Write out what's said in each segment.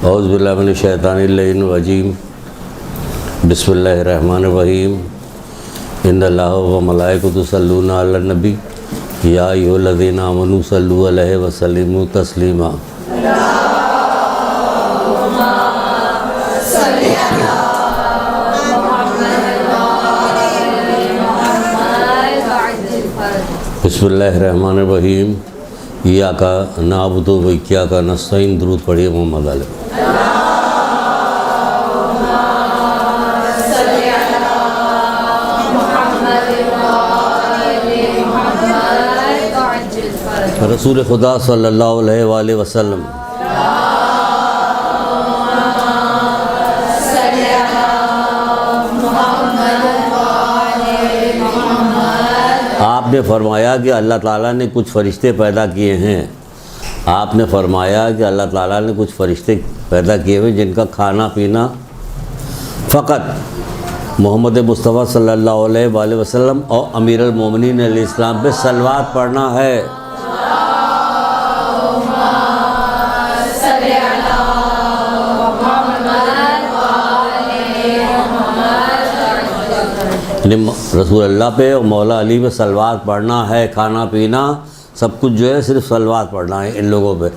اعوذ باللہ من الشیطان الرجیم بسم اللہ الرحمن الرحیم ان اللہ و ملائکۃ یصلون علی النبی یا ایھا الذین آمنوا صلوا علیہ وسلموا تسلیما بسم اللہ الرحمن الرحیم ایاک نعبد و ایاک نستعین درود پڑھیے محمد علیہ. رسول خدا صلی اللہ علیہ وآلہ وسلم آپ نے فرمایا کہ اللہ تعالیٰ نے کچھ فرشتے پیدا کیے ہیں. آپ نے فرمایا کہ اللہ تعالیٰ نے کچھ فرشتے پیدا کیے ہوئے جن کا کھانا پینا فقط محمد مصطفیٰ صلی اللہ علیہ وآلہ وسلم اور امیر المومنین علیہ السلام پہ صلوات پڑھنا ہے. رسول اللہ پہ اور مولا علی پہ صلوات پڑھنا ہے. کھانا پینا سب کچھ جو ہے صرف صلوات پڑھنا ہے ان لوگوں پہ.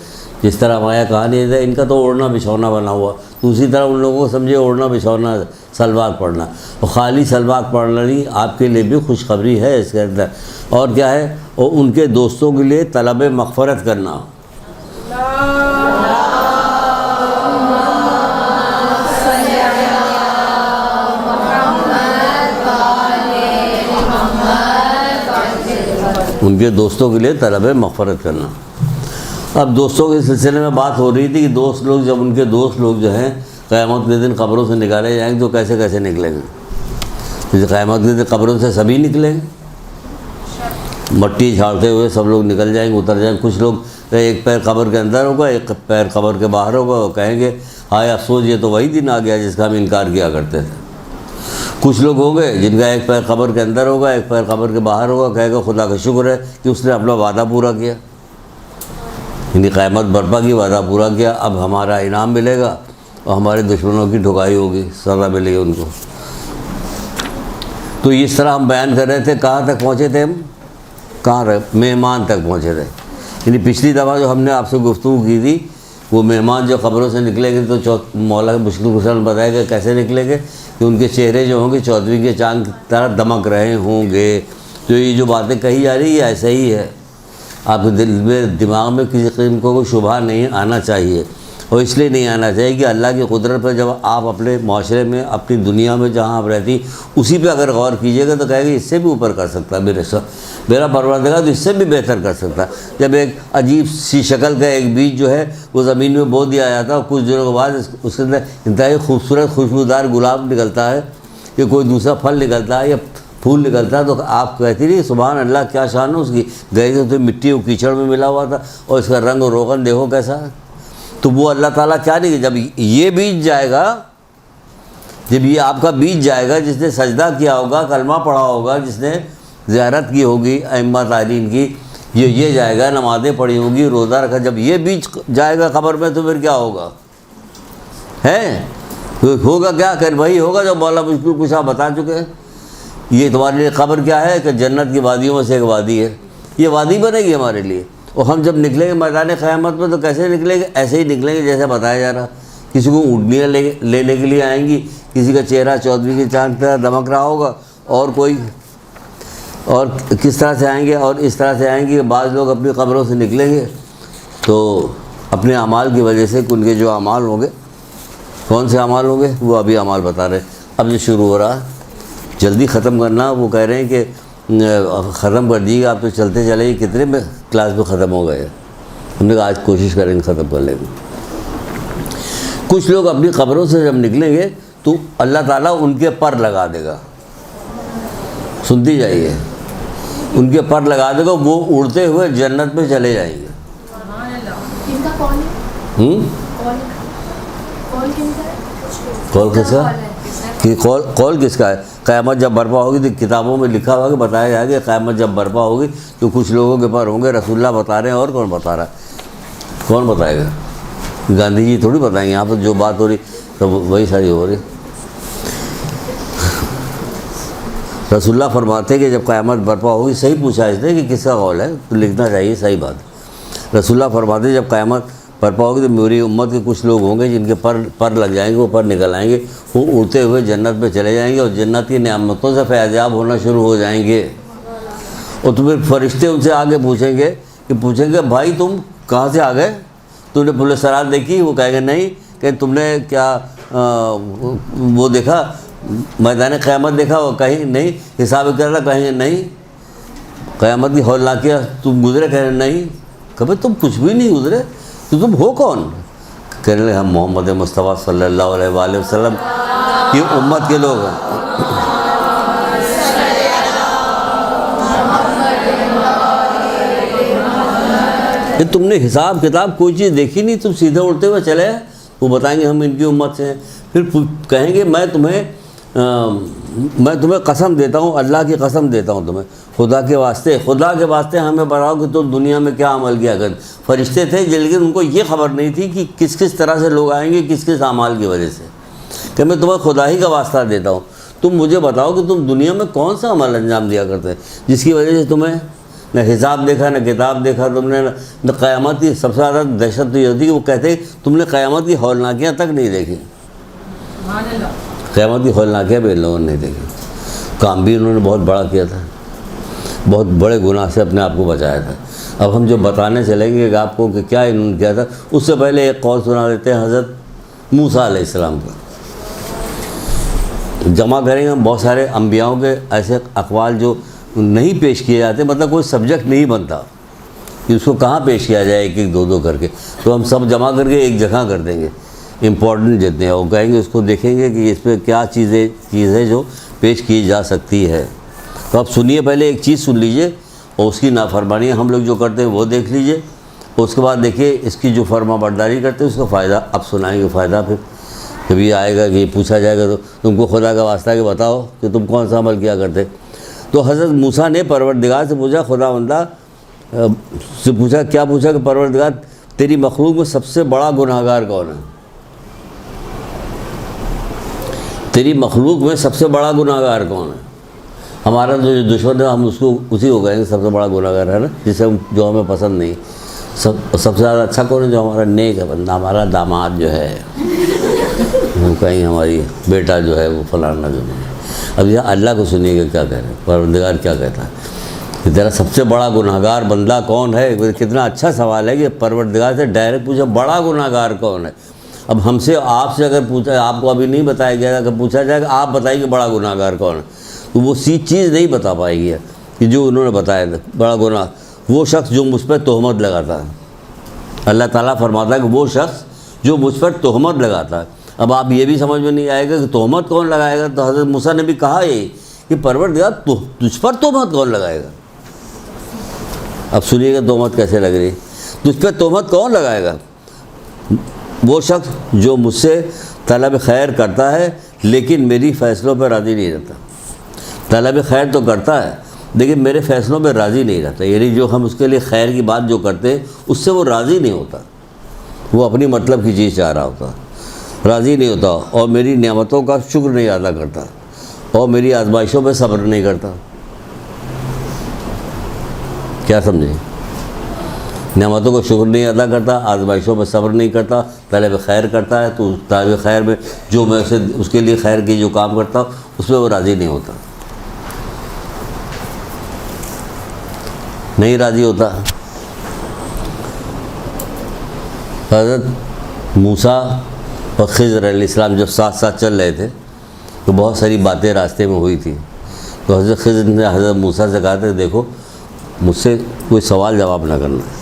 جس طرح ہمارا کہانی ہے ان کا تو اوڑھنا بچھونا بنا ہوا، تو اسی طرح ان لوگوں کو سمجھے اوڑھنا بچھونا صلوات پڑھنا. اور خالی صلوات پڑھنا نہیں، آپ کے لیے بھی خوشخبری ہے اس کے اندر. اور کیا ہے؟ اور ان کے دوستوں کے لیے طلب مغفرت کرنا. ان کے دوستوں کے لیے طلب مغفرت کرنا. اب دوستوں کے سلسلے میں بات ہو رہی تھی کہ دوست لوگ جب ان کے دوست لوگ جو ہیں قیامت کے دن قبروں سے نکالے جائیں گے تو کیسے کیسے نکلیں گے؟ جیسے قیامت کے دن قبروں سے سبھی نکلیں گے، مٹی جھاڑتے ہوئے سب لوگ نکل جائیں گے، اتر جائیں گے. کچھ لوگ ایک پیر قبر کے اندر ہوگا، ایک پیر قبر کے باہر ہوگا، وہ کہیں گے ہائے افسوس یہ تو وہی دن آ گیا جس کا ہم انکار کیا کرتے تھے. کچھ لوگ ہوں گے جن کا ایک پیر قبر کے اندر ہوگا، ایک پیر قبر کے باہر ہوگا، کہے گا خدا کا شکر ہے کہ اس نے اپنا وعدہ پورا کیا، یعنی قیامت برپا کی وعدہ پورا کیا. اب ہمارا انعام ملے گا اور ہمارے دشمنوں کی ٹھکائی ہوگی، سزا ملے گی ان کو. تو اس طرح ہم بیان کر رہے تھے. کہاں تک پہنچے تھے ہم؟ کہاں رہے؟ مہمان تک پہنچے تھے. یعنی پچھلی دفعہ جو ہم نے آپ سے گفتگو کی تھی وہ مہمان جو قبروں سے نکلیں گے تو مولا مشکل کشان بتائے گا کیسے نکلیں گے کہ ان کے چہرے جو ہوں گے چودھویں کے چاند کی طرح دمک رہے ہوں گے. تو یہ جو باتیں کہی جا رہی ہے ایسا ہی ہے. آپ کے دل میں دماغ میں کسی قسم کو کوئی شبہ نہیں آنا چاہیے. اور اس لیے نہیں آنا چاہیے کہ اللہ کی قدرت پر جب آپ اپنے معاشرے میں اپنی دنیا میں جہاں آپ رہتی اسی پہ اگر غور کیجیے گا تو کہے گا اس سے بھی اوپر کر سکتا ہے میرا پروردگار، تو اس سے بھی بہتر کر سکتا ہے. جب ایک عجیب سی شکل کا ایک بیج جو ہے وہ زمین میں بو دیا جاتا ہے اور کچھ دنوں کے بعد اس کے اندر انتہائی خوبصورت خوشبودار گلاب نکلتا ہے کہ کوئی دوسرا پھل نکلتا ہے یا پھول نکلتا ہے، تو آپ کہتی نہیں سبحان اللہ کیا شان ہے اس کی. گئے تو مٹی اور کیچڑ میں ملا ہوا تھا اور اس کا رنگ و روغن دیکھو کیسا ہے. تو وہ اللہ تعالیٰ کیا نہیں کہ جب یہ بیج جائے گا، جب یہ آپ کا بیج جائے گا، جس نے سجدہ کیا ہوگا، کلمہ پڑھا ہوگا، جس نے زیارت کی ہوگی ائمہ تعلیم کی، یہ جائے گا، نمازیں پڑھی ہوگی، روزہ رکھا، جب یہ بیج جائے گا قبر میں تو پھر کیا ہوگا؟ ہوگا کیا؟ کہ وہی ہوگا جو مولا مشکل کچھ آپ بتا چکے ہیں. یہ تمہارے لیے قبر کیا ہے کہ جنت کی وادیوں میں سے ایک وادی ہے. یہ وادی بنے گی ہمارے لیے. اور ہم جب نکلیں گے میدان قیامت میں تو کیسے نکلیں گے؟ ایسے ہی نکلیں گے جیسے بتایا جا رہا. کسی کو اونٹنیاں لینے کے لیے آئیں گی، کسی کا چہرہ چودھویں کے چاند پر دمک رہا ہوگا، اور کوئی اور کس طرح سے آئیں گے، اور اس طرح سے آئیں گے کہ بعض لوگ اپنی قبروں سے نکلیں گے تو اپنے اعمال کی وجہ سے ان کے جو اعمال ہوں گے، کون سے اعمال ہوں گے وہ ابھی اعمال بتا رہے ہیں. اب جو شروع ہو رہا جلدی ختم کرنا. وہ کہہ رہے ہیں کہ ختم کر دیجیے گا، آپ تو چلتے چلے کتنے میں کلاس میں ختم ہو گئے. ہم نے کہا آج کوشش کریں گے ختم کر لیں گے. کچھ لوگ اپنی قبروں سے جب نکلیں گے تو اللہ تعالیٰ ان کے پر لگا دے گا. سنتی جائیے، ان کے پر لگا دے گا، وہ اڑتے ہوئے جنت میں چلے جائیں گے. کال کس کا؟ کہ قول کس کا ہے؟ قیامت جب برپا ہوگی تو کتابوں میں لکھا ہوا کہ بتایا جائے گا قیامت جب برپا ہوگی تو کچھ لوگوں کے پر ہوں گے. رسول اللہ بتا رہے ہیں اور کون بتا رہا ہے؟ کون بتائے گا؟ گاندھی جی تھوڑی بتائیں گے، یہاں پر جو بات ہو رہی تو وہی ساری ہو رہی۔ رسول اللہ فرماتے کہ جب قیامت برپا ہوگی، صحیح پوچھا اس نے کہ کس کا قول ہے تو لکھنا چاہیے، صحیح بات۔ رسول اللہ فرماتے جب قیامت برپا ہوگی تو میری امت کے کچھ لوگ ہوں گے جن کے پر لگ جائیں گے، وہ پر نکل آئیں گے، وہ اڑتے ہوئے جنت پہ چلے جائیں گے اور جنت کی نعمتوں سے فیضیاب ہونا شروع ہو جائیں گے۔ اور تو پھر فرشتے ان سے آگے پوچھیں گے بھائی تم کہاں سے آ گئے، تم نے پل صراط دیکھی؟ وہ کہیں گے نہیں۔ کہ تم نے کیا وہ دیکھا، میدان قیامت دیکھا؟ وہ کہیں نہیں۔ حساب کرنا؟ کہیں گے نہیں۔ قیامت کی ہولناکیہ تم گزرے؟ کہیں نہیں۔ کبھی تم کچھ بھی نہیں گزرے تو تم ہو کون؟ کہنے لگے ہم محمد مصطفیٰ صلی اللہ علیہ وآلہ وسلم کی امت کے لوگ ہیں۔ کہ تم نے حساب کتاب کوئی چیز دیکھی نہیں، تم سیدھے اڑتے ہوئے چلے ہیں۔ وہ بتائیں گے ہم ان کی امت سے ہیں۔ پھر کہیں گے میں تمہیں قسم دیتا ہوں، اللہ کی قسم دیتا ہوں تمہیں، خدا کے واسطے ہمیں بتاؤ کہ تم دنیا میں کیا عمل کیا کر۔ فرشتے تھے لیکن ان کو یہ خبر نہیں تھی کہ کس طرح سے لوگ آئیں گے، کس اعمال کی وجہ سے، کہ میں تمہیں خدا ہی کا واسطہ دیتا ہوں، تم مجھے بتاؤ کہ تم دنیا میں کون سا عمل انجام دیا کرتے جس کی وجہ سے تمہیں نہ حساب دیکھا، نہ کتاب دیکھا تم نے، نہ قیامت کی۔ سب سے زیادہ دہشت تو یہ ہوتی ہے کہ وہ کہتے تم نے قیامت کی ہولناکیاں تک نہیں دیکھی۔ قیامت کی ہولناکیاں بھی ان لوگوں نے نہیں دیکھی۔ کام بھی انہوں نے بہت بڑا کیا تھا، بہت بڑے گناہ سے اپنے آپ کو بچایا تھا۔ اب ہم جو بتانے چلیں گے کہ آپ کو کہ کیا انہوں نے کیا تھا، اس سے پہلے ایک قول سنا دیتے ہیں حضرت موسیٰ علیہ السلام کا۔ جمع کریں گے ہم بہت سارے انبیاؤں کے ایسے اقوال جو نہیں پیش کیے جاتے، مطلب کوئی سبجیکٹ نہیں بنتا کہ اس کو کہاں پیش کیا جائے، ایک دو کر کے، تو ہم سب جمع کر کے ایک جگہ کر دیں گے، امپورٹنٹ جتنے ہیں وہ کہیں گے، اس کو دیکھیں گے کہ اس پہ کیا چیز ہے جو پیش کی جا سکتی ہے۔ تو آپ سنیے، پہلے ایک چیز سن لیجئے اور اس کی نافرمانی ہم لوگ جو کرتے ہیں وہ دیکھ لیجئے، اور اس کے بعد دیکھیے اس کی جو فرما برداری کرتے ہیں اس کا فائدہ اب سنائیں گے۔ فائدہ پھر کبھی آئے گا کہ یہ پوچھا جائے گا تو تم کو خدا کا واسطہ کہ بتاؤ کہ تم کون سا عمل کیا کرتے۔ تو حضرت موسیٰ نے پروردگار سے پوچھا، خدا بندہ سے پوچھا، کیا پوچھا کہ پروردگار تیری مخلوق میں سب سے بڑا گناہگار کون ہے؟ تیری مخلوق میں سب سے بڑا گناہگار کون ہے؟ ہمارا جو دشمن ہے ہم اس کو اسی کو کہیں گے سب سے بڑا گناہگار ہے نا، جسے جو ہمیں پسند نہیں۔ سب سے زیادہ اچھا کون ہے؟ جو ہمارا نیک ہے بندہ، ہمارا داماد جو ہے، ہم کہیں ہماری بیٹا جو ہے وہ فلانا جو ہے۔ اب یہ اللہ کو سنیے گا کیا کہہ رہے ہیں، پروردگار کیا کہتا ہے کہ تیرا سب سے بڑا گناہگار بندہ کون ہے؟ کتنا اچھا سوال ہے کہ پروردگار سے ڈائریکٹ پوچھا بڑا گناہگار کون ہے۔ اب ہم سے آپ سے اگر پوچھا، آپ کو ابھی نہیں بتایا گیا، اگر پوچھا جائے کہ آپ بتائیے کہ بڑا گناہگار کون ہے، تو وہ چیز نہیں بتا پائے گی کہ جو انہوں نے بتایا تھا۔ بڑا گناہ وہ شخص جو مجھ پر تہمت لگاتا ہے۔ اللہ تعالیٰ فرماتا ہے کہ وہ شخص جو مجھ پر تہمت لگاتا ہے۔ اب آپ یہ بھی سمجھ میں نہیں آئے گا کہ تہمت کون لگائے گا، تو حضرت موسیٰ نے بھی کہا یہی کہ پروردگار تجھ پر تہمت کون لگائے گا۔ اب سنیے گا تہمت کیسے لگ رہی، تجھ پہ تہمت کون لگائے گا؟ وہ شخص جو مجھ سے طلب خیر کرتا ہے لیکن میری فیصلوں پہ راضی نہیں رہتا۔ طلب خیر تو کرتا ہے لیکن میرے فیصلوں پہ راضی نہیں رہتا، یعنی جو ہم اس کے لیے خیر کی بات جو کرتے ہیں اس سے وہ راضی نہیں ہوتا، وہ اپنی مطلب کی چیز چاہ رہا ہوتا، راضی نہیں ہوتا، اور میری نعمتوں کا شکر نہیں ادا کرتا، اور میری آزمائشوں پہ صبر نہیں کرتا۔ کیا سمجھے؟ نعمتوں کو شکر نہیں ادا کرتا، آزمائشوں پہ صبر نہیں کرتا، طلب خیر کرتا ہے تو طلب خیر میں جو میں اس کے لیے خیر کی جو کام کرتا ہوں اس پہ وہ راضی نہیں ہوتا، نہیں راضی ہوتا۔ حضرت موسیٰ اور خضر علیہ السلام جب ساتھ چل رہے تھے تو بہت ساری باتیں راستے میں ہوئی تھی، تو حضرت خضر نے حضرت موسیٰ سے کہا تھا دیکھو مجھ سے کوئی سوال جواب نہ کرنا۔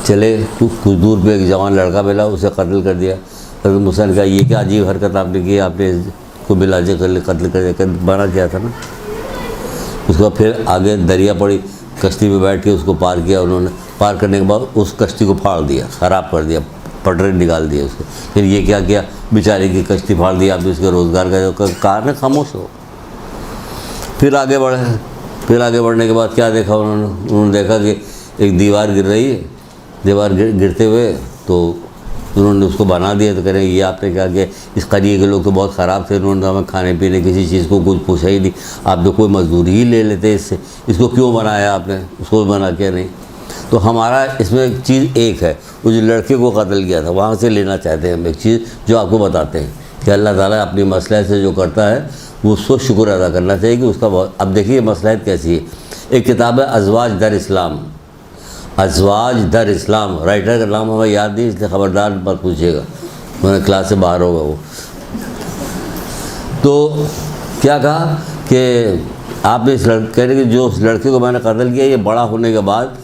چلے کچھ دور پہ ایک جوان لڑکا ملا، اسے قتل کر دیا۔ حضرت موسیٰ نے کہا یہ کیا عجیب حرکت آپ نے کی، آپ نے کو بلا قتل کر دیا، منع کیا تھا نا۔ اس کے بعد پھر آگے دریا پڑی، کشتی پہ بیٹھ کے اس کو پار کیا انہوں نے، پار کرنے کے بعد اس کشتی کو پھاڑ دیا، خراب کر دیا، پٹری نکال دیا اس کو۔ پھر یہ کیا کیا، بیچارے کی کشتی پھاڑ دی، آپ نے اس کے روزگار کا کار نے خاموش ہو۔ پھر آگے بڑھے، پھر آگے بڑھنے کے بعد کیا دیکھا انہوں نے دیکھا کہ ایک دیوار گر رہی ہے، دیوار گرتے ہوئے تو انہوں نے اس کو بنا دیا تو کہہ رہے ہیں یہ آپ نے کہا کہ اس قریے کے لوگ تو بہت خراب تھے، انہوں نے ہمیں کھانے پینے کسی چیز کو کچھ پوچھا ہی نہیں، آپ تو کوئی مزدوری ہی لے لیتے اس سے، اس کو کیوں بنایا آپ نے، اس کو بنا کے نہیں۔ تو ہمارا اس میں ایک چیز ایک ہے، وہ جو لڑکے کو قتل کیا تھا وہاں سے لینا چاہتے ہیں ہم ایک چیز جو آپ کو بتاتے ہیں کہ اللہ تعالیٰ اپنی مصلحت سے جو کرتا ہے وہ اس کو شکر ادا کرنا چاہیے کہ اس کا بہت۔ اب دیکھیے مصلحت کیسی ہے، ایک کتاب ہے ازواج در اسلام، ازواج در اسلام، رائٹر کا نام ہمیں یاد نہیں اس لیے خبردار مت پوچھیے گا، میں نے کلاس سے باہر ہوگا وہ۔ تو کیا کہا کہ آپ نے اس کہہ رہے کہ جو اس لڑکے کو میں نے قتل کیا یہ بڑا ہونے کے بعد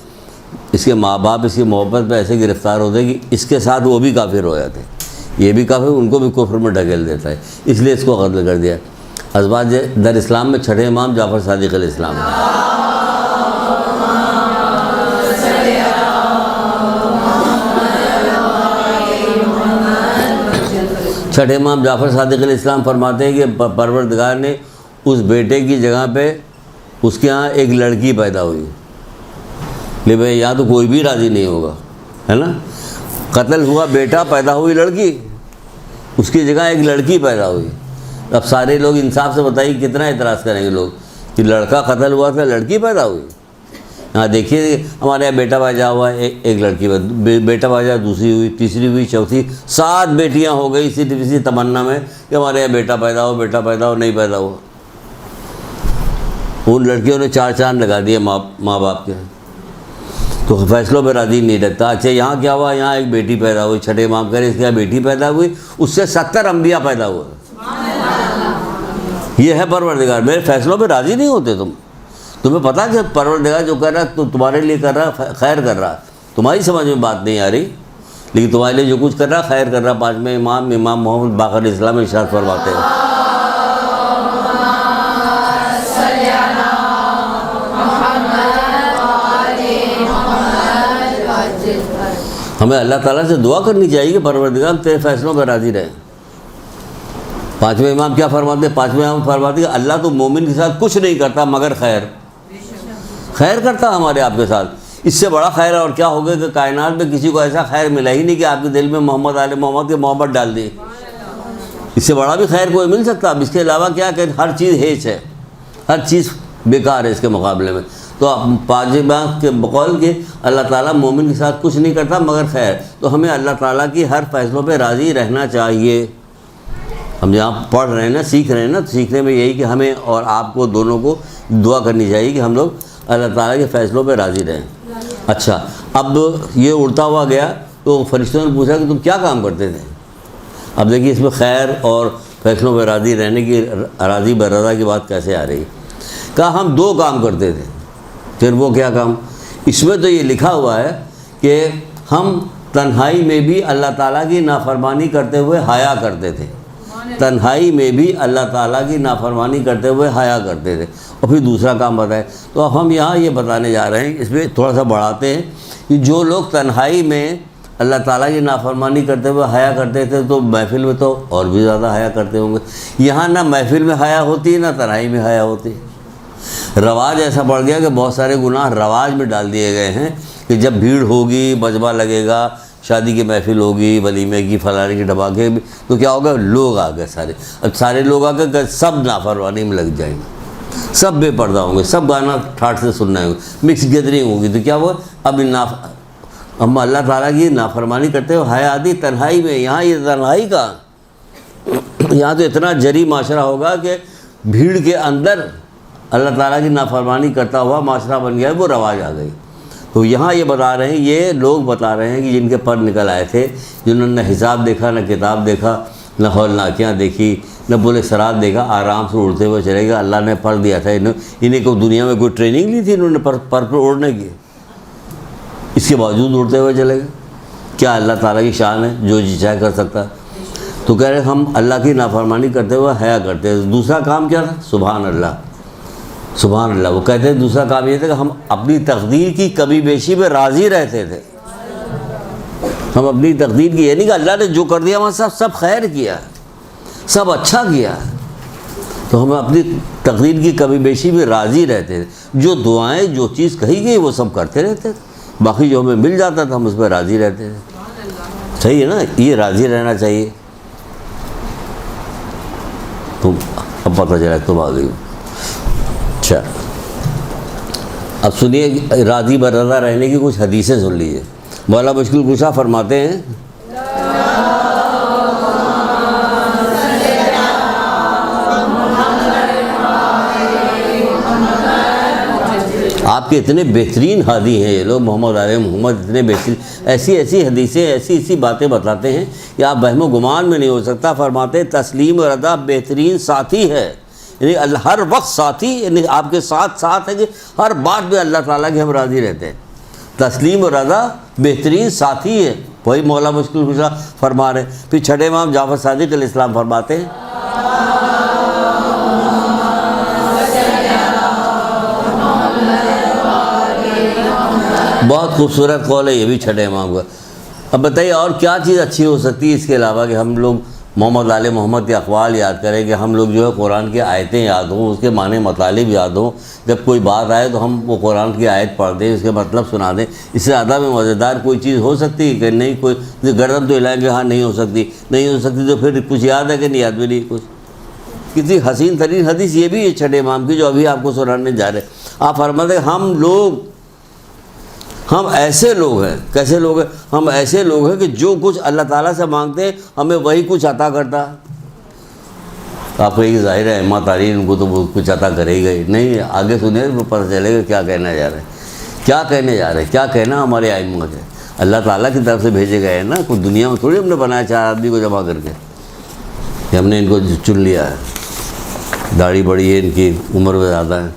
اس کے ماں باپ اس کی محبت میں ایسے گرفتار ہوتے کہ اس کے ساتھ وہ بھی کافر ہو جاتے، یہ بھی کافر، ان کو بھی کفر میں ڈھکیل دیتا ہے، اس لیے اس کو قتل کر دیا۔ ازواج در اسلام میں چھٹے امام جعفر صادق علیہ السلام ہیں۔ چھٹے امام جعفر صادق علیہ السلام فرماتے ہیں کہ پروردگار نے اس بیٹے کی جگہ پہ اس کے ہاں ایک لڑکی پیدا ہوئی، لے بھائی یہاں تو کوئی بھی راضی نہیں ہوگا، ہے نا، قتل ہوا بیٹا، پیدا ہوئی لڑکی، اس کی جگہ ایک لڑکی پیدا ہوئی۔ اب سارے لوگ انصاف سے بتائیے کتنا اعتراض کریں گے لوگ کہ لڑکا قتل ہوا تھا لڑکی پیدا ہوئی۔ ہاں دیکھیے ہمارے یہاں بیٹا باجا ہوا ہے، ایک لڑکی بیٹا باجا، دوسری ہوئی، تیسری ہوئی، چوتھی، 7 بیٹیاں ہو گئی صرف اسی تمنا میں کہ ہمارے یہاں بیٹا پیدا ہو، بیٹا پیدا ہو، نہیں پیدا ہوا۔ ان لڑکیوں نے 4 چاند لگا دیے ماں باپ کے، تو فیصلوں پہ راضی نہیں رہتا۔ اچھا یہاں کیا ہوا، یہاں ایک بیٹی پیدا ہوئی، چھٹے امام کرے اس کے یہاں بیٹی پیدا ہوئی، اس سے 70 انبیاء پیدا ہوئے۔ یہ ہے پروردگار، میرے فیصلوں پہ راضی نہیں ہوتے تم، تمہیں پتہ کہ پروردگار جو کر رہا ہے تو تمہارے لیے کر رہا ہے، خیر کر رہا ہے، تمہاری سمجھ میں بات نہیں آ رہی، لیکن تمہارے لیے جو کچھ کر رہا ہے خیر کر رہا ہے۔ 5ویں امام محمد باقر اسلام ارشاد فرماتے ہیں ہمیں اللہ تعالیٰ سے دعا کرنی چاہیے کہ پروردگار تیرے فیصلوں پہ راضی رہے۔ 5ویں امام کیا فرماتے ہیں؟ 5ویں امام فرماتے ہیں کہ اللہ تو مومن کے ساتھ کچھ نہیں کرتا مگر خیر کرتا ہمارے آپ کے ساتھ، اس سے بڑا خیر اور کیا ہوگا کہ کائنات میں کسی کو ایسا خیر ملا ہی نہیں کہ آپ کے دل میں محمد آل محمد کی محبت ڈال دی، اس سے بڑا بھی خیر کوئی مل سکتا۔ اب اس کے علاوہ کیا کہ ہر چیز ہیچ ہے، ہر چیز بیکار ہے اس کے مقابلے میں۔ تو 5ویں امام کے بقول کہ اللہ تعالیٰ مومن کے ساتھ کچھ نہیں کرتا مگر خیر، تو ہمیں اللہ تعالیٰ کی ہر فیصلوں پہ راضی رہنا چاہیے۔ ہم جہاں پڑھ رہے ہیں نا، سیکھ رہے ہیں نا، تو سیکھنے میں یہی کہ ہمیں اور آپ کو دونوں کو دعا کرنی چاہیے کہ ہم لوگ اللہ تعالیٰ کے فیصلوں پہ راضی رہیں۔ اچھا اب یہ اڑتا ہوا گیا تو فرشتوں نے پوچھا کہ تم کیا کام کرتے تھے؟ اب دیکھیے اس میں خیر اور فیصلوں پہ راضی رہنے کی، راضی برضا کی بات کیسے آ رہی ہے؟ کہا ہم 2 کام کرتے تھے۔ پھر وہ کیا کام؟ اس میں تو یہ لکھا ہوا ہے کہ ہم تنہائی میں بھی اللہ تعالیٰ کی نافرمانی کرتے ہوئے حیا کرتے تھے، تنہائی میں بھی اللہ تعالیٰ کی نافرمانی کرتے ہوئے حیا کرتے تھے۔ اور پھر دوسرا کام بتائے، تو اب ہم یہاں یہ بتانے جا رہے ہیں، اس میں تھوڑا سا بڑھاتے ہیں کہ جو لوگ تنہائی میں اللہ تعالیٰ کی نافرمانی کرتے ہوئے حیا کرتے تھے تو محفل میں تو اور بھی زیادہ حیا کرتے ہوں گے۔ یہاں نہ محفل میں حیا ہوتی ہے نہ تنہائی میں حیا ہوتی ہے۔ رواج ایسا بڑھ گیا کہ بہت سارے گناہ رواج میں ڈال دیے گئے ہیں کہ جب بھیڑ ہوگی، مجمع لگے گا، شادی کی محفل ہوگی، ولیمے کی، فلانے کی، ڈھماکے بھی، تو کیا ہوگا، لوگ آ گئے سارے، اب سارے لوگ آ گئے سب نافرمانی میں لگ جائیں گے، سب بے پردہ ہوں گے، سب گانا ٹھاٹ سے سننا ہے، مکس گیدرنگ ہوگی، تو کیا ہوا، اب ہم اللہ تعالیٰ کی نافرمانی کرتے ہوئے حیا آتی تنہائی میں۔ یہاں یہ تنہائی کا، یہاں تو اتنا جری معاشرہ ہوگا کہ بھیڑ کے اندر اللہ تعالیٰ کی نافرمانی کرتا ہوا معاشرہ بن گیا، وہ رواج آ گئی۔ تو یہاں یہ بتا رہے ہیں، یہ لوگ بتا رہے ہیں کہ جن کے پر نکل آئے تھے، جنہوں نے نہ حساب دیکھا، نہ کتاب دیکھا، نہ ہول ناکیاں دیکھی، نہ پورے سرات دیکھا، آرام سے اڑتے ہوئے چلے گا۔ اللہ نے پر دیا تھا، انہیں کو دنیا میں کوئی ٹریننگ لی تھی انہوں نے پر اڑنے کی، اس کے باوجود اڑتے ہوئے چلے گئے۔ کیا اللہ تعالیٰ کی شان ہے، جو جی چاہے کر سکتا ہے؟ تو کہہ رہے ہم اللہ کی نافرمانی کرتے ہوئے حیا کرتے ہیں۔ دوسرا کام کیا تھا؟ سبحان اللہ، سبحان اللہ۔ وہ کہتے ہیں دوسرا کام یہ تھا کہ ہم اپنی تقدیر کی کمی بیشی پہ راضی رہتے تھے۔ ہم اپنی تقدیر کی، یہ نہیں کہ اللہ نے جو کر دیا وہاں سب خیر کیا، سب اچھا کیا، تو ہم اپنی تقدیر کی کمی بیشی پہ راضی رہتے تھے۔ جو دعائیں، جو چیز کہی گئی وہ سب کرتے رہتے تھے، باقی جو ہمیں مل جاتا تھا ہم اس پہ راضی رہتے تھے۔ صحیح ہے نا, یہ راضی رہنا چاہیے. تم اب پتہ چلا تم آ گئی ہو. اچھا اب سنیے راضی برضا رہنے کی کچھ حدیثیں سن لیجیے. مولا مشکل کشا فرماتے ہیں آپ کے اتنے بہترین ہادی ہیں یہ لوگ, محمد علیہ محمد اتنے بہترین, ایسی ایسی حدیثیں ایسی ایسی باتیں بتاتے ہیں کہ آپ وہم و گمان میں نہیں ہو سکتا. فرماتے ہیں تسلیم و رضا بہترین ساتھی ہے, یعنی اللہ ہر وقت ساتھی, یعنی آپ کے ساتھ ساتھ ہے کہ ہر بات میں اللہ تعالیٰ کے ہم راضی رہتے ہیں. تسلیم و رضا بہترین ساتھی ہے, وہی مولا مشکل کشا فرما رہے ہیں. پھر چھٹے امام جعفر صادق علیہ السلام فرماتے ہیں بہت خوبصورت قول ہے یہ بھی چھٹے امام کا. اب بتائیے اور کیا چیز اچھی ہو سکتی ہے اس کے علاوہ کہ ہم لوگ محمد علیہ محمد کے اقوال یاد کریں, کہ ہم لوگ جو ہے قرآن کی آیتیں یاد ہوں, اس کے معنی مطالب یاد ہوں, جب کوئی بات آئے تو ہم وہ قرآن کی آیت پڑھ دیں, اس کے مطلب سنا دیں. اس سے زیادہ میں مزیدار کوئی چیز ہو سکتی ہے کہ نہیں؟ کوئی گردن تو ہلائیں گے ہاں نہیں ہو سکتی, نہیں ہو سکتی تو پھر کچھ یاد ہے کہ نہیں یاد بھی نہیں کچھ. کتنی حسین ترین حدیث یہ بھی ہے چھٹے امام کی جو ابھی آپ کو سنانے جا رہے ہیں. آپ فرماتے ہیں ہم ایسے لوگ ہیں. کیسے لوگ ہیں؟ ہم ایسے لوگ ہیں کہ جو کچھ اللہ تعالیٰ سے مانگتے ہیں ہمیں وہی کچھ عطا کرتا ہے. آپ کو یہ ظاہر ہے ائمہ تارین ان کو تو وہ کچھ عطا کرے ہی گئی نہیں. آگے سنیں تو پتہ چلے گا کیا کہنا جا رہے ہیں, کیا کہنے جا رہے ہیں, کیا کہنا ہمارے ائمہ کے. اللہ تعالیٰ کی طرف سے بھیجے گئے ہیں نا, کوئی دنیا میں تھوڑی ہم نے بنایا 4 آدمی کو جمع کر کے کہ ہم نے ان کو چن لیا ہے, داڑھی بڑی ہے ان کی, عمر میں زیادہ ہے.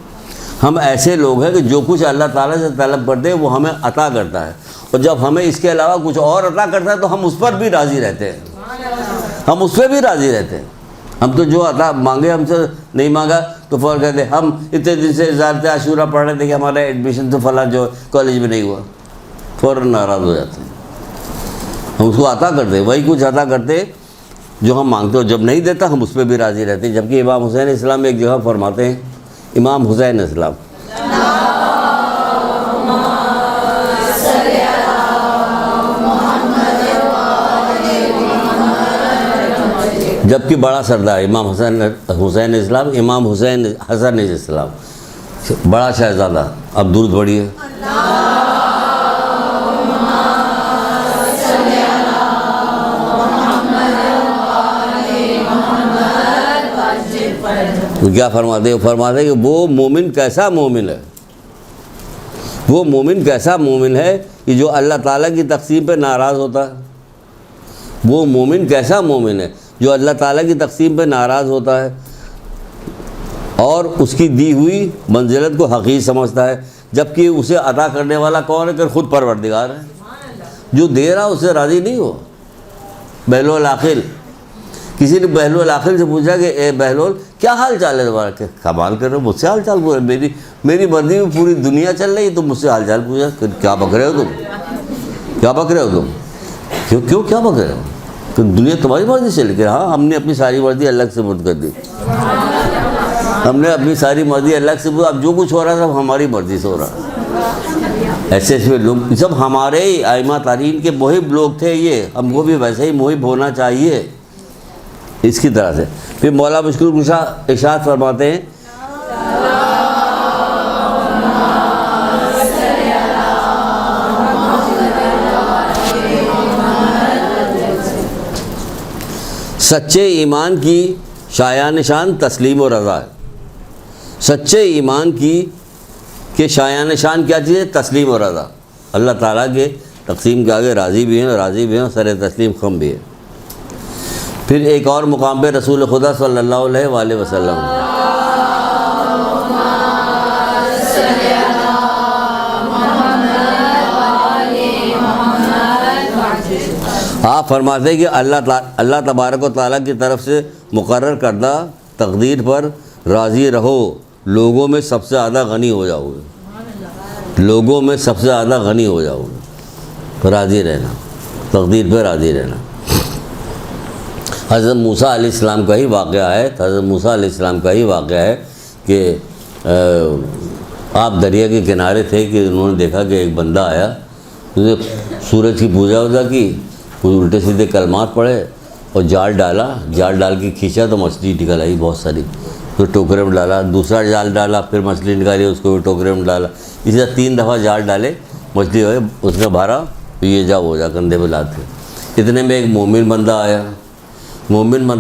ہم ایسے لوگ ہیں کہ جو کچھ اللہ تعالیٰ سے طلب کرتے ہیں وہ ہمیں عطا کرتا ہے, اور جب ہمیں اس کے علاوہ کچھ اور عطا کرتا ہے تو ہم اس پر بھی راضی رہتے ہیں, ہم اس پہ بھی راضی رہتے ہیں. ہم تو جو عطا مانگے ہم سے نہیں مانگا تو فوراً کہتے ہیں ہم اتنے دن سے زیارت عاشورہ پڑھ رہے تھے کہ ہمارا ایڈمیشن تو فلاں جو کالج میں نہیں ہوا, فوراً ناراض ہو جاتے ہیں. ہم اس کو عطا کرتے ہیں, وہی کچھ عطا کرتے ہیں جو ہم مانگتے ہو. جب نہیں دیتا ہم اس پہ بھی راضی رہتے ہیں. جبکہ امام حسین علیہ السلام ایک جگہ فرماتے ہیں, امام حسین علیہ السلام جبکہ بڑا سردار امام حسین علیہ السلام, امام حسین حسن علیہ السلام بڑا شہزادہ. اب درود پڑھیے. کیا فرماتے ہیں؟ فرماتے ہیں کہ وہ مومن کیسا مومن ہے, وہ مومن کیسا مومن ہے کہ جو اللہ تعالیٰ کی تقسیم پہ ناراض ہوتا ہے. وہ مومن کیسا مومن ہے جو اللہ تعالیٰ کی تقسیم پہ ناراض ہوتا ہے اور اس کی دی ہوئی منزلت کو حقیر سمجھتا ہے, جبکہ اسے عطا کرنے والا کون ہے؟ کہ خود پروردگار ہے. جو دے رہا اس سے راضی نہیں ہو. بہلول العاقل, کسی نے بہلول العاقل سے پوچھا کہ اے بہلول کیا حال چال ہے تمہارا؟ کہ کمال کر رہے ہو, مجھ سے حال چال پوچھا, میری مرضی میں پوری دنیا چل رہی ہے, تم مجھ سے حال چال پوچھا. کیا بک رہے ہو تم, کیا بک رہے ہو تم, کیوں کیا بک رہے ہو؟ کہ دنیا تمہاری مرضی سے, لیکن ہاں ہم نے اپنی ساری مرضی اللہ کے سپرد کر دی. ہم نے اپنی ساری مرضی اللہ کے سپرد, اب جو کچھ ہو رہا ہے سب ہماری مرضی سے ہو رہا ہے. ایسے ایسے لوگ سب ہمارے ائمہ تارین کے محب لوگ تھے. یہ ہم کو بھی ویسے ہی محب ہونا چاہیے اس کی طرح سے. پھر مولا مشکل کشا ارشاد فرماتے ہیں سچے ایمان کی شایع نشان تسلیم و رضا ہے. سچے ایمان کی شایع نشان کیا چیز ہے؟ تسلیم و رضا. اللہ تعالیٰ کے تقسیم کے آگے راضی بھی ہیں, راضی بھی ہیں, سر تسلیم خم بھی ہے. پھر ایک اور مقام پہ رسول خدا صلی اللہ علیہ وآلہ وسلم آپ فرماتے ہیں کہ اللہ تبارک و تعالیٰ کی طرف سے مقرر کردہ تقدیر پر راضی رہو, لوگوں میں سب سے زیادہ غنی ہو جاؤ گے, لوگوں میں سب سے زیادہ غنی ہو جاؤ گے. راضی رہنا, تقدیر پہ راضی رہنا. حضرت موسیٰ علیہ السلام کا ہی واقعہ ہے, حضرت موسیٰ علیہ السلام کا ہی واقعہ ہے کہ آپ دریا کے کنارے تھے کہ انہوں نے دیکھا کہ ایک بندہ آیا, اس نے سورج کی پوجا وجا کی وہ الٹے سیدھے کلمات پڑھے اور جال ڈالا، جال ڈال کے کھینچا تو مچھلی نکل آئی بہت ساری، پھر ٹوکرے میں ڈالا، دوسرا جال ڈالا، پھر مچھلی نکالی، اس کو بھی ٹوکرے میں ڈالا، اسی طرح 3 دفعہ جال ڈالے، مچھلی ہوئے، اس نے بھرا تو یہ جا وہ جا کندھے پہ لاتے۔ اتنے میں ایک مومن بندہ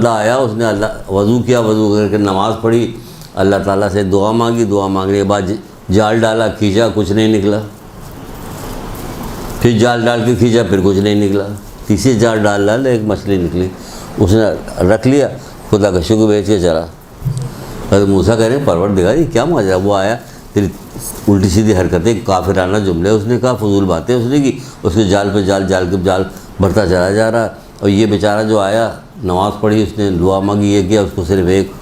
آیا، اس نے اللہ وضو کیا، وضو کر کے نماز پڑھی، اللہ تعالیٰ سے دعا مانگی، دعا مانگنے کے بعد جال ڈالا، کھینچا، کچھ نہیں نکلا، پھر جال ڈال کے کھینچا، پھر کچھ نہیں نکلا، تیسری جال ڈال ایک مچھلی نکلی، اس نے رکھ لیا، خدا کا شکر بیچ کے چلا۔ حضرت موسیٰ کہہ رہے ہیں پروردگار یہ کیا ماجرا، وہ آیا پھر الٹی سیدھی حرکتیں، کافرانہ جملے اس نے کہا، فضول باتیں اس نے کی، اس کے جال پہ جال، جال کے جال بڑھتا چلا جا رہا، اور یہ بیچارہ جو آیا نماز پڑھی، اس نے دعا مانگی، یہ کیا، اس کو صرف ایک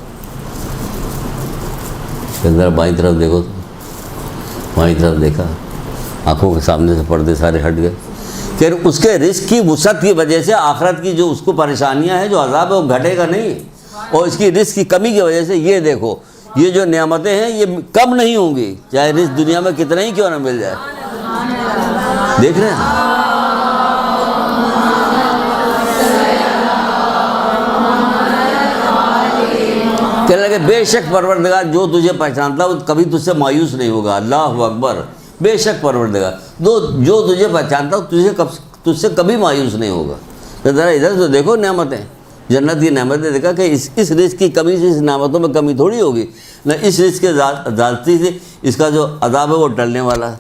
ذرا بائیں طرف دیکھو، بائیں طرف دیکھا، آنکھوں کے سامنے سے پردے سارے ہٹ گئے۔ کہ اس کے رزق کی وسعت کی وجہ سے آخرت کی جو اس کو پریشانیاں ہیں، جو عذاب ہے، وہ گھٹے گا نہیں، اور اس کی رزق کی کمی کی وجہ سے یہ دیکھو یہ جو نعمتیں ہیں یہ کم نہیں ہوں گی، چاہے رزق دنیا میں کتنا ہی کیوں نہ مل جائے۔ دیکھ رہے ہیں کہنے لگے بے شک پروردگار جو تجھے پہچانتا وہ کبھی تجھ سے مایوس نہیں ہوگا۔ اللہ اکبر، بے شک پروردگار جو تجھے پہچانتا تجھ سے کبھی مایوس نہیں ہوگا۔ تو ذرا ادھر تو دیکھو نعمتیں، جنت کی نعمتیں دیکھا کہ اس رزق کی کمی سے اس نعمتوں میں کمی تھوڑی ہوگی، نہ اس رزق کے ذاتی سے اس کا جو عذاب ہے وہ ٹلنے والا ہے۔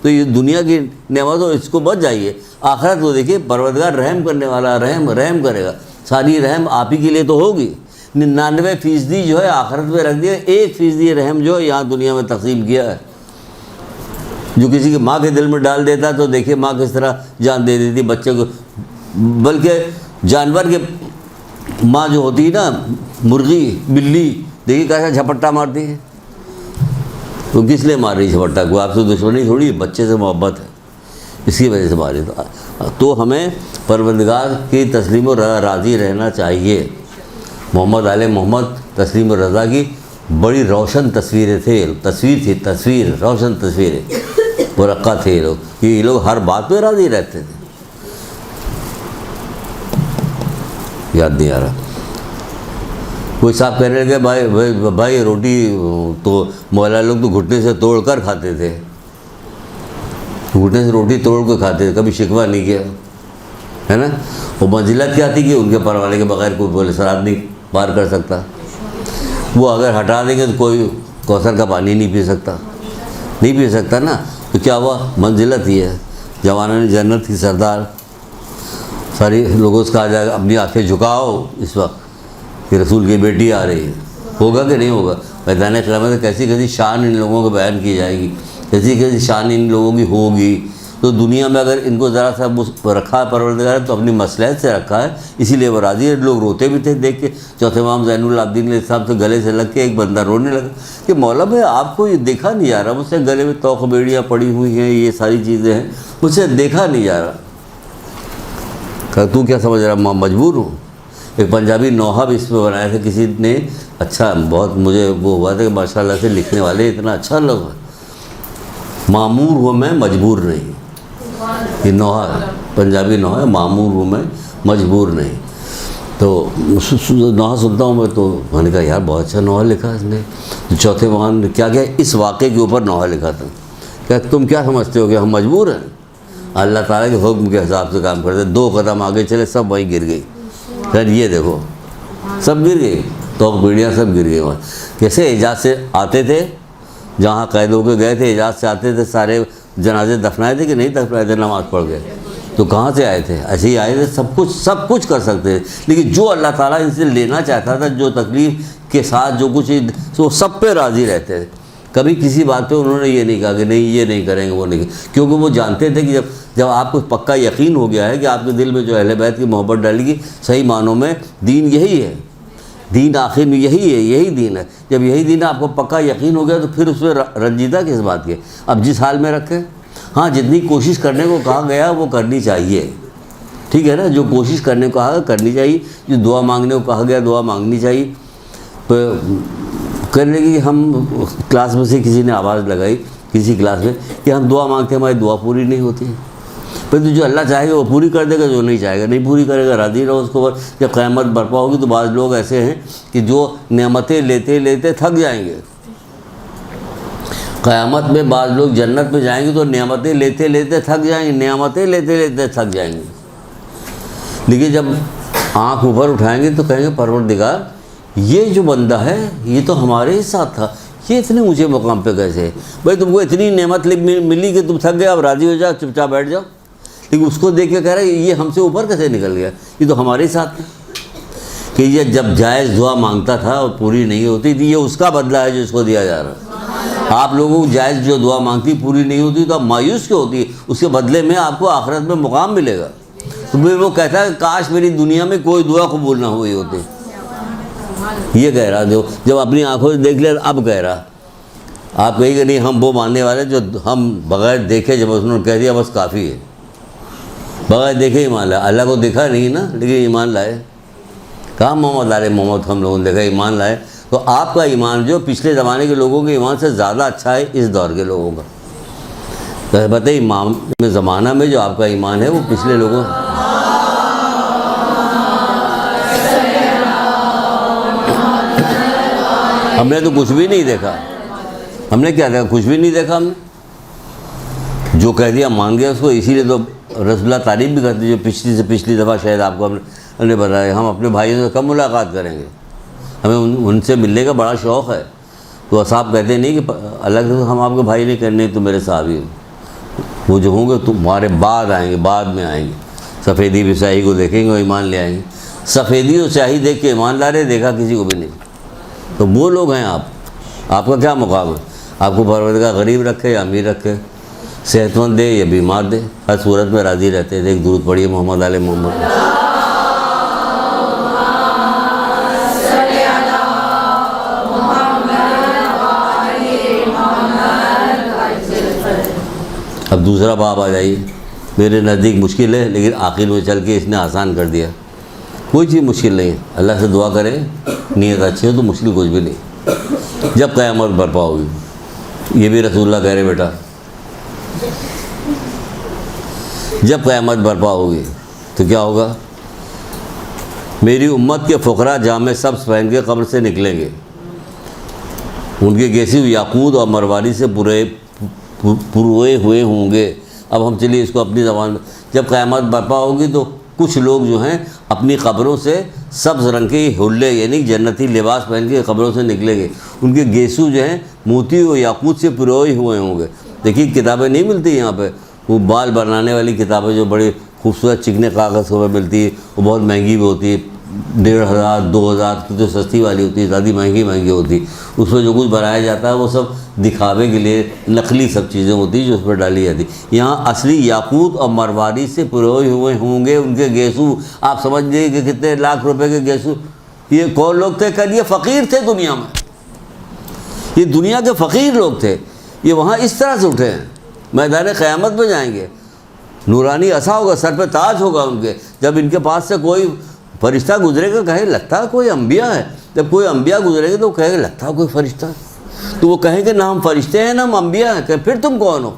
تو یہ دنیا کی نعمت ہو، اس کو بچ جائیے، آخرت کو دیکھیے، پروردگار رحم کرنے والا، رحم کرے گا، ساری رحم آپ ہی کے لیے تو ہوگی۔ 99% جو ہے آخرت میں رکھ دیا، 1% رحم جو ہے یہاں دنیا میں تقسیم کیا ہے۔ جو کسی کی ماں کے دل میں ڈال دیتا تو دیکھیے ماں کس طرح جان دے دیتی بچے کو، بلکہ جانور کے ماں جو ہوتی ہے نا، مرغی، بلی، دیکھیے کیسا جھپٹا مارتی ہے، تو کس لیے مار رہی جھپٹا؟ کوئی آپ سے دشمنی تھوڑی، بچے سے محبت ہے، اس کی وجہ سے ماری۔ تو ہمیں پروردگار کی تسلیم و راضی رہنا چاہیے۔ محمد آل محمد تسلیم و رضا کی بڑی روشن تصویر تھی، روشن تصویریں، مرقع تھے یہ لوگ ہر بات پہ راضی رہتے تھے۔ یاد نہیں آ رہا، کوئی صاحب کہنے لگے بھائی روٹی تو مولا لوگ تو گھٹنے سے توڑ کر کھاتے تھے، گھٹنے سے روٹی توڑ کے کھاتے تھے، کبھی شکوہ نہیں کیا، ہے نا؟ وہ منزلت کیا تھی کہ ان کے پروانے کے بغیر کوئی بولے سرات نہیں پار کر سکتا، وہ اگر ہٹا دیں گے تو کوئی کوثر کا پانی نہیں پی سکتا نا۔ تو کیا ہوا؟ منزلت ہی ہے، جوانان جنت کی سردار، ساری لوگوں سے کہا جائے گا اپنی آنکھیں جھکاؤ اس وقت کہ رسول کی بیٹی آ رہی ہے، ہوگا کہ نہیں ہوگا؟ میدان قیامت میں کیسی کیسی شان ان لوگوں کو بیان کی جائے گی، کیسی کیسی شان ان لوگوں کی ہوگی۔ تو دنیا میں اگر ان کو ذرا سا رکھا ہے پروردگار تو اپنی مصلحت سے رکھا ہے، اسی لیے وہ راضی ہے۔ لوگ روتے بھی تھے دیکھ کے، چوتھے امام زین العابدین علیہ السلام سے گلے سے لگ کے ایک بندہ رونے لگا کہ مولا بھائی آپ کو یہ دیکھا نہیں جا رہا، مجھ سے گلے میں توق بیڑیاں پڑی ہوئی ہیں، یہ ساری چیزیں ہیں، مجھ سے دیکھا نہیں جا رہا۔ کہ تو کیا سمجھ رہا، میں مجبور ہوں۔ ایک پنجابی نوحہ بھی اس میں بنایا تھا کسی نے، اچھا بہت مجھے وہ ہوا تھا کہ ماشاء اللہ سے لکھنے والے اتنا اچھا لگا، معمور ہوں میں مجبور نہیں۔ یہ نوحہ پنجابی نوحہ ہے، معمور ہوں میں مجبور نہیں۔ تو نوحہ سنتا ہوں میں تو میں نے کہا یار بہت اچھا نوحہ لکھا اس نے۔ چوتھے وہاں کیا اس واقعے کے اوپر نوحہ لکھا تھا کہ تم کیا سمجھتے ہو کہ ہم مجبور ہیں؟ اللہ تعالیٰ کے حکم کے حساب سے کام کرتے، 2 قدم آگے چلے سب وہیں گر گئی۔ پھر یہ دیکھو سب گر گئی، توق بیڑیاں سب گر گئی وہاں۔ کیسے حجاز سے آتے تھے، جہاں قید ہو کے گئے تھے حجاز سے آتے تھے، سارے جنازے دفنائے تھے کہ نہیں دفنائے تھے؟ نماز پڑھ گئے تو کہاں سے آئے تھے؟ ایسے ہی آئے تھے، سب کچھ کر سکتے تھے، لیکن جو اللہ تعالیٰ ان سے لینا چاہتا تھا، جو تکلیف کے ساتھ جو کچھ وہ سب پہ راضی رہتے تھے۔ کبھی کسی بات پہ انہوں نے یہ نہیں کہا کہ نہیں یہ نہیں کریں گے، وہ نہیں، کیونکہ وہ جانتے تھے کہ جب آپ کو پکا یقین ہو گیا ہے کہ آپ کے دل میں جو اہل بیت کی محبت ڈالے گی، صحیح معنوں میں دین یہی ہے، دین آخر میں یہی دین ہے۔ جب یہی دین آپ کو پکا یقین ہو گیا تو پھر اس میں رنجیدہ کس بات کے؟ اب جس حال میں رکھیں، ہاں جتنی کوشش کرنے کو کہا گیا وہ کرنی چاہیے، ٹھیک ہے نا؟ جو کوشش کرنے کو کہا کرنی چاہیے، جو دعا مانگنے کو کہا گیا دعا مانگنی چاہیے۔ تو کرنے کی ہم کلاس میں سے کسی نے آواز لگائی کسی کلاس میں کہ ہم دعا مانگتے ہیں ہماری دعا پوری نہیں ہوتی، پھر تو جو اللہ چاہے گا وہ پوری کر دے گا، جو نہیں چاہے گا نہیں پوری کرے گا، راضی رہو اس کو۔ جب قیامت برپا ہوگی تو بعض لوگ ایسے ہیں کہ جو نعمتیں لیتے لیتے تھک جائیں گے۔ قیامت میں بعض لوگ جنت میں جائیں گے تو نعمتیں لیتے لیتے تھک جائیں گے، نعمتیں لیتے لیتے تھک جائیں گے، لیکن جب آنکھ اوپر اٹھائیں گے تو کہیں گے پروردگار یہ جو بندہ ہے یہ تو ہمارے ہی ساتھ تھا، یہ اتنے اونچے مقام پہ کیسے ہے؟ بھائی تم کو اتنی نعمت ملی کہ تم تھک گئے، اب راضی ہو جاؤ، چپ چاپ بیٹھ جاؤ، لیکن اس کو دیکھ کے کہہ رہا ہے یہ ہم سے اوپر کیسے نکل گیا، یہ تو ہمارے ہی ساتھ تھا۔ کہ یہ جب جائز دعا مانگتا تھا اور پوری نہیں ہوتی تھی، یہ اس کا بدلہ ہے جو اس کو دیا جا رہا ہے۔ آپ لوگوں کو جائز جو دعا مانگتی پوری نہیں ہوتی تو آپ مایوس کیوں ہوتی ہے؟ اس کے بدلے میں آپ کو آخرت میں مقام ملے گا۔ تو پھر وہ کہتا ہے کاش میری دنیا میں کوئی دعا قبول نہ ہوئی ہوتی، یہ کہہ رہا جو جب اپنی آنکھوں سے دیکھ لیا اب کہہ رہا۔ آپ کہیں کہ نہیں ہم وہ ماننے والے جو ہم بغیر دیکھے جب انہوں نے کہہ دیا بس کافی ہے، بغیر دیکھے ایمان لائے، اللہ کو دیکھا نہیں نا لیکن ایمان لائے۔ کہاں محمد علیہ محمد ہم لوگوں نے دیکھا ایمان لائے؟ تو آپ کا ایمان جو پچھلے زمانے کے لوگوں کے ایمان سے زیادہ اچھا ہے اس دور کے لوگوں کا۔ تو بتائیے امام زمانہ میں جو آپ کا ایمان ہے وہ پچھلے لوگوں، ہم نے تو کچھ بھی نہیں دیکھا، ہم نے کیا دیکھا؟ کچھ بھی نہیں دیکھا ہم نے، جو کہہ دیا مان گیا اس کو۔ اسی لیے تو رسول اللہ تعریف بھی کرتے جو پچھلی سے پچھلی دفعہ شاید آپ کو ہم نے بتایا ہم اپنے بھائیوں سے کم ملاقات کریں گے، ہمیں ان سے ملنے کا بڑا شوق ہے۔ تو اصحاب کہتے نہیں کہ اللہ کے ہم آپ کے بھائی نہیں کرنے تو میرے صحابی ہو، وہ جو ہوں گے تمہارے بعد آئیں گے، بعد میں آئیں گے، سفیدی بھی سیاہی کو دیکھیں گے اور ایمان لے آئیں گے۔ سفیدی اور سیاہی دیکھ کے ایمان لا رہے دیکھا کسی کو بھی نہیں، تو وہ لوگ ہیں آپ کا کیا مقام ہے؟ آپ کو پروردگار غریب رکھے یا امیر رکھے، صحت مند دے یا بیمار دے، ہر صورت میں راضی رہتے ہیں۔ ایک درود پڑھیے محمد علیہ محمد۔ اب دوسرا باب آ جائیے، میرے نزدیک مشکل ہے لیکن آخر میں چل کے اس نے آسان کر دیا۔ کوئی چیز مشکل نہیں ہے، اللہ سے دعا کرے نیت اچھی ہو تو مشکل کچھ بھی نہیں۔ جب قیامت برپا ہوگی، یہ بھی رسول اللہ کہہ رہے بیٹا، جب قیامت برپا ہوگی تو کیا ہوگا؟ میری امت کے فقراء جامع سبز پہن کے قبر سے نکلیں گے، ان کے گیسو یاقوت اور مرواری سے پروئے ہوئے ہوں گے۔ اب ہم چلیے اس کو اپنی زبان میں، جب قیامت برپا ہوگی تو کچھ لوگ جو ہیں اپنی قبروں سے سبز رنگ کے حلے یعنی جنتی لباس پہن کے قبروں سے نکلیں گے، ان کے گیسو جو ہیں موتی و یاقوت سے پروئے ہوئے ہوں گے۔ دیکھیے کتابیں نہیں ملتی یہاں پہ، وہ بال بنانے والی کتابیں جو بڑی خوبصورت چکنے کاغذ میں ملتی ہے، وہ بہت مہنگی بھی ہوتی ہے، 1500 2000 کی تو سستی والی ہوتی ہے، زیادہ مہنگی ہوتی ہے۔ اس میں جو کچھ بنایا جاتا ہے وہ سب دکھاوے کے لیے نقلی سب چیزیں ہوتی ہیں جو اس پر ڈالی جاتی۔ یہاں اصلی یاقوت اور مرواری سے پروئے ہوئے ہوں گے ان کے گیسو۔ آپ سمجھ لیجیے کہ کتنے لاکھ روپے کے گیسو۔ یہ کون لوگ تھے؟ کہ یہ فقیر تھے دنیا میں، یہ دنیا کے فقیر لوگ تھے، یہ وہاں اس طرح سے اٹھے ہیں، میدان قیامت میں جائیں گے، نورانی عصا ہوگا، سر پہ تاج ہوگا ان کے۔ جب ان کے پاس سے کوئی فرشتہ گزرے گا کہے لگتا ہے کوئی انبیاء ہے، جب کوئی انبیاء گزرے گا تو کہے گا لگتا ہے کوئی فرشتہ، تو وہ کہیں گے نہ ہم فرشتے ہیں نہ ہم انبیاء ہیں، کہ پھر تم کون ہو؟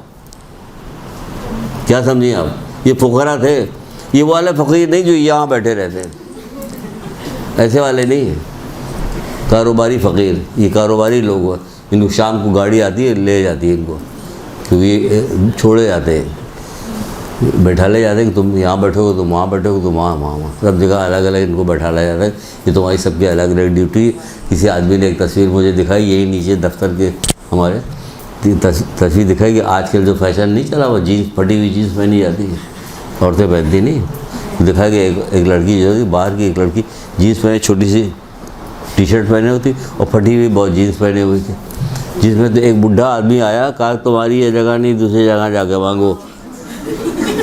کیا سمجھیں آپ؟ یہ فقراء تھے، یہ والے فقیر نہیں جو یہاں بیٹھے رہتے ہیں، ایسے والے نہیں ہیں، کاروباری فقیر، یہ کاروباری لوگ ہیں، ان کو شام کو گاڑی آتی ہے لے جاتی ہے ان کو، کیونکہ یہ چھوڑے جاتے ہیں، بیٹھا لے جاتے ہیں کہ تم یہاں بیٹھو گے تم وہاں بیٹھو گے تم وہاں سب جگہ الگ الگ ان کو بیٹھا لیا جاتا ہے، یہ تمہاری سب کی الگ الگ ڈیوٹی ہے۔ کسی آدمی نے ایک تصویر مجھے دکھائی، یہی نیچے دفتر کے ہمارے تصویر دکھائی کہ آج کل جو فیشن نہیں چلا وہ جینس، پھٹی ہوئی جینس پہنی جاتی ہے، عورتیں پہنتی نہیں، دکھایا کہ ایک لڑکی جو ہے باہر کی ایک لڑکی جینس پہنے، چھوٹی سی ٹی شرٹ پہنے ہوتی اور پھٹی ہوئی بہت جینس پہنے ہوئی تھی، جس میں تو ایک بڈھا آدمی آیا کہا تمہاری یہ جگہ نہیں دوسری جگہ جا کے مانگو،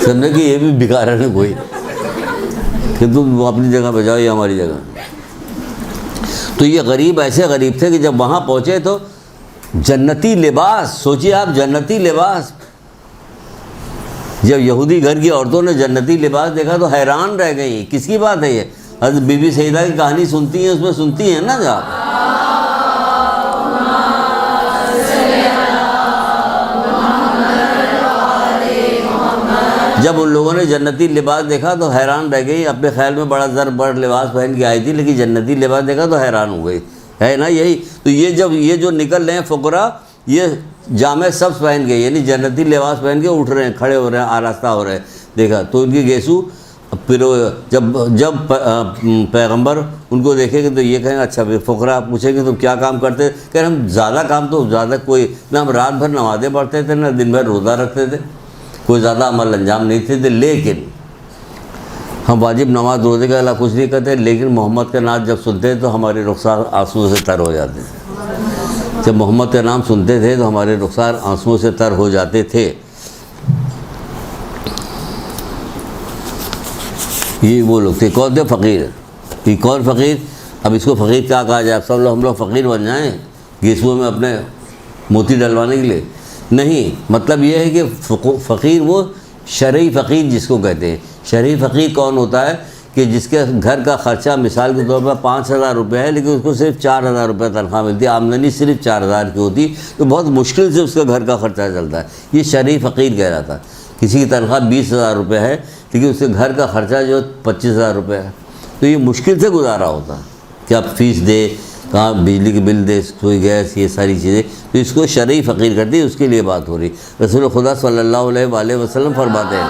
سمجھے کہ یہ بھی بیکار ہے کوئی کہ تم اپنی جگہ پہ جاؤ یہ ہماری جگہ۔ تو یہ غریب ایسے غریب تھے کہ جب وہاں پہنچے تو جنتی لباس، سوچیے آپ جنتی لباس، جب یہودی گھر کی عورتوں نے جنتی لباس دیکھا تو حیران رہ گئی، کس کی بات ہے یہ؟ حضرت بی بی سیدہ کی کہانی سنتی ہیں، اس میں سنتی ہیں نا جا جب ان لوگوں نے جنتی لباس دیکھا تو حیران رہ گئی. اپنے خیال میں بڑا زر بڑا لباس پہن کے آئی تھی, لیکن جنتی لباس دیکھا تو حیران ہو گئی. ہے نا یہی تو یہ جو نکل رہے ہیں فقراء, یہ جامع سبز پہن کے, یعنی جنتی لباس پہن کے اٹھ رہے ہیں, کھڑے ہو رہے ہیں, آراستہ ہو رہے ہیں. دیکھا تو ان کی گیسو پھر جب پیغمبر ان کو دیکھیں گے تو یہ کہیں اچھا فقراء پوچھیں گے تو کیا کام کرتے, کہ ہم زیادہ کام تو زیادہ کوئی نہ, ہم رات بھر نمازیں پڑھتے تھے نہ دن بھر روزہ رکھتے تھے, کوئی زیادہ عمل انجام نہیں تھے, لیکن ہم واجب نماز روزے کا اللہ کچھ نہیں کرتے, لیکن محمد کا نام جب سنتے ہیں تو ہمارے رخسار آنسوؤں سے تر ہو جاتے تھے. جب محمد کا نام سنتے تھے تو ہمارے رخسار آنسوؤں سے تر ہو جاتے تھے. یہ وہ لوگ تھے. کون تھے؟ فقیر. یہ کون فقیر؟ اب اس کو فقیر کیا کہا جائے؟ اب سب لوگ ہم لوگ فقیر بن جائیں گیسوؤں میں اپنے موتی ڈلوانے کے لیے؟ نہیں. مطلب یہ ہے کہ فقیر وہ شرعی فقیر جس کو کہتے ہیں. شرعی فقیر کون ہوتا ہے؟ کہ جس کے گھر کا خرچہ مثال کے طور پر 5,000 روپے ہے, لیکن اس کو صرف 4,000 روپے تنخواہ ملتی ہے, آمدنی صرف 4,000 کی ہوتی, تو بہت مشکل سے اس کے گھر کا خرچہ چلتا ہے. یہ شرعی فقیر کہلاتا ہے. کسی کی تنخواہ 20,000 روپے ہے, لیکن اس کے گھر کا خرچہ جو 25,000 روپے ہے, تو یہ مشکل سے گزارا ہوتا ہے کہ آپ فیس دے, کہاں بجلی کے بل دے, کوئی گیس, یہ ساری چیزیں. تو اس کو شرعی فقیر کرتی ہے, اس کے لیے بات ہو رہی. رسول خدا صلی اللہ علیہ وآلہ وسلم فرماتے ہیں,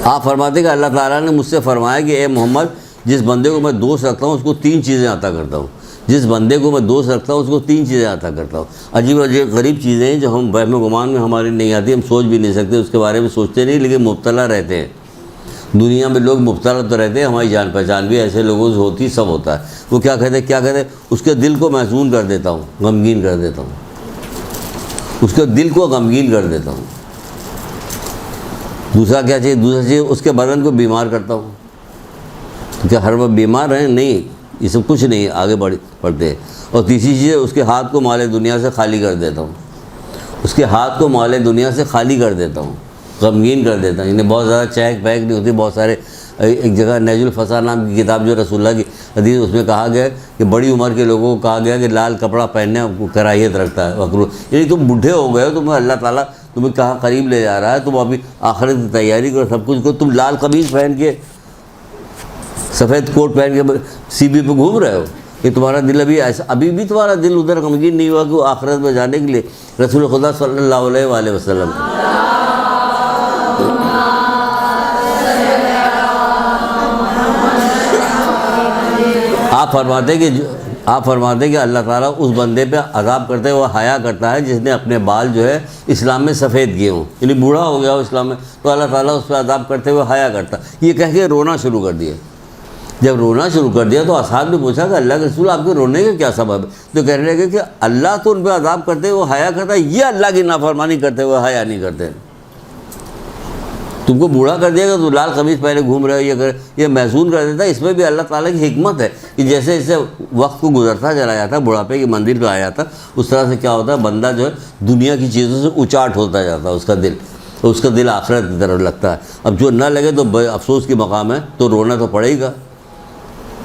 آپ فرماتے ہیں کہ اللہ تعالیٰ نے مجھ سے فرمایا کہ اے محمد, جس بندے کو میں دوست رکھتا ہوں اس کو 3 چیزیں عطا کرتا ہوں. جس بندے کو میں دوست رکھتا ہوں اس کو 3 چیزیں عطا کرتا ہوں. عجیب عجیب غریب چیزیں ہیں جو ہم وہم و گمان میں ہماری نہیں آتی, ہم سوچ بھی نہیں سکتے, اس کے بارے میں سوچتے نہیں, لیکن مبتلا رہتے ہیں. دنیا میں لوگ مبتلا تو رہتے ہیں, ہماری جان پہچان بھی ایسے لوگوں سے ہوتی, سب ہوتا ہے. وہ کیا کہتے ہیں؟ اس کے دل کو محزون کر دیتا ہوں, غمگین کر دیتا ہوں. اس کے دل کو غمگین کر دیتا ہوں. دوسرا کیا چاہیے؟ دوسرا چیز اس کے بدن کو بیمار کرتا ہوں. تو کیا ہر وقت بیمار ہیں؟ نہیں, یہ سب کچھ نہیں, آگے بڑھتے ہیں. اور تیسری چیز اس کے ہاتھ کو مال دنیا سے خالی کر دیتا ہوں. اس کے ہاتھ کو مال دنیا سے خالی کر دیتا ہوں, غمگین کر دیتا ہوں. انہیں بہت زیادہ چہک بہک نہیں ہوتی. بہت سارے, ایک جگہ نیج الفسا نام کی کتاب جو رسول اللہ کی حدیث, اس میں کہا گیا کہ بڑی عمر کے لوگوں کو کہا گیا کہ لال کپڑا پہننے کو کراہیت رکھتا ہے, مکروہ. یعنی تم بوڑھے ہو گئے ہو, تمہیں اللہ تعالیٰ تمہیں کہاں قریب لے جا رہا ہے, تم ابھی آخرت کی تیاری کرو, سب کچھ کرو, تم لال قمیص پہن کے سفید کوٹ پہن کے سی بی پہ گھوم رہے ہو. کہ تمہارا دل ابھی بھی تمہارا دل ادھر غمگین نہیں ہوا کہ وہ آخرت میں جانے کے لیے. رسول خدا صلی اللہ علیہ وآلہ وسلم آپ فرماتے ہیں کہ اللہ تعالیٰ اس بندے پہ عذاب کرتے ہیں, وہ حیا کرتا ہے جس نے اپنے بال جو ہے اسلام میں سفید کیے ہوں, یعنی بوڑھا ہو گیا ہو اسلام میں, تو اللہ تعالیٰ اس پہ عذاب کرتے ہوئے حیا کرتا. یہ کہہ کے رونا شروع کر دیا. جب رونا شروع کر دیا تو اصحاب نے پوچھا کہ اللہ کے رسول آپ کے رونے کا کیا سبب ہے؟ تو کہنے لگے کہ اللہ تو ان پہ عذاب کرتے ہوئے حیا کرتا ہے, یہ اللہ کی نافرمانی کرتے ہوئے حیا نہیں کرتے. تم کو بوڑھا کر دیا گا تو لال قمیص پہلے گھوم رہے ہو, یہ محزون کر دیتا ہے. اس میں بھی اللہ تعالیٰ کی حکمت ہے کہ جیسے جیسے وقت کو گزرتا چلا جاتا ہے, بڑھاپے کی منزل پہ آ جاتا, اس طرح سے کیا ہوتا ہے, بندہ جو ہے دنیا کی چیزوں سے اچاٹ ہوتا جاتا ہے, اس کا دل آخرت کی طرف لگتا ہے. اب جو نہ لگے تو افسوس کی مقام ہے, تو رونا تو پڑے گا.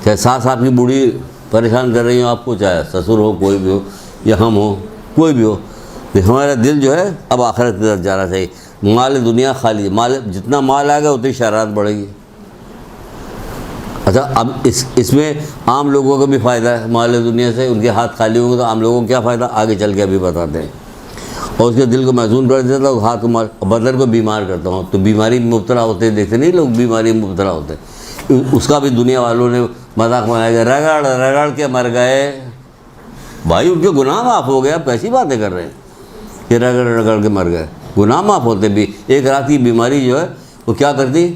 چاہے ساس آپ کی بوڑھی پریشان کر رہی ہوں آپ کو, چاہے سسر ہو, کوئی بھی ہو, یا ہم ہو, کوئی بھی ہو, ہمارا دل جو ہے اب آخرت کی طرف جانا چاہیے. مال دنیا خالی, جتنا مال آئے گا اتنی شرارت بڑھے گی. اچھا, اب اس میں عام لوگوں کا بھی فائدہ ہے. مال دنیا سے ان کے ہاتھ خالی ہوں گے تو عام لوگوں کو کیا فائدہ, آگے چل کے ابھی بتاتے ہیں. اور اس کے دل کو محزون کر دیتا ہوں, ہاتھ کو بدن کو بیمار کرتا ہوں. تو بیماری میں مبتلا ہوتے ہیں, دیکھتے نہیں لوگ بیماری میں مبتلا ہوتے ہیں. اس کا بھی دنیا والوں نے مذاق بنایا گیا, رگڑ کے مر گئے. بھائی ان کے گناہ معاف ہو گیا, آپ کیسی باتیں کر رہے ہیں کہ رگڑ کے مر گئے. گناہ معاف ہوتے بھی. ایک رات کی بیماری جو ہے وہ کیا کرتی,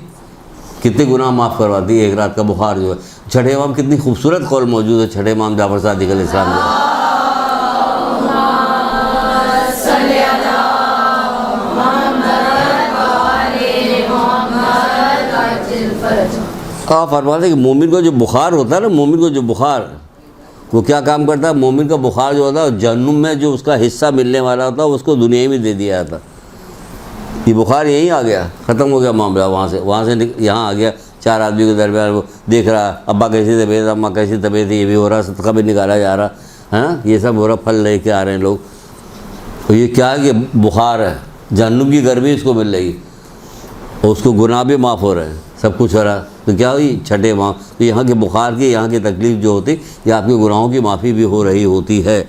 کتنے گناہ معاف کرواتی. ایک رات کا بخار جو ہے. چھٹے امام, کتنی خوبصورت قول موجود ہے چھٹے امام جعفر صادق علیہ السلام جو. آپ فرماتے ہیں کہ مومن کو جو بخار ہوتا ہے نا, مومن کو جو بخار, وہ کیا کام کرتا ہے, مومن کا بخار جو ہوتا ہے جہنم میں جو اس کا حصہ ملنے والا ہوتا ہے اس کو دنیا میں دے دیا جاتا. یہ بخار یہیں آ گیا, ختم ہو گیا معاملہ, وہاں سے یہاں آ گیا, 4 آدمی کے درمیان وہ دیکھ رہا ابا کیسی طبیعت اماں کیسی طبیعت ہے، یہ بھی ہو رہا، صدقہ بھی نکالا جا رہا ہے نا، یہ سب ہو رہا، پھل لے کے آ رہے ہیں لوگ. تو یہ کیا ہے کہ بخار ہے، جہنم کی گرمی اس کو مل رہی اور اس کو گناہ بھی معاف ہو رہے ہیں، سب کچھ ہو رہا. تو کیا ہوئی چھٹے ماہ. تو یہاں کے بخار کی، یہاں کی تکلیف جو ہوتی یہ آپ کے گناہوں کی معافی بھی ہو رہی ہوتی ہے،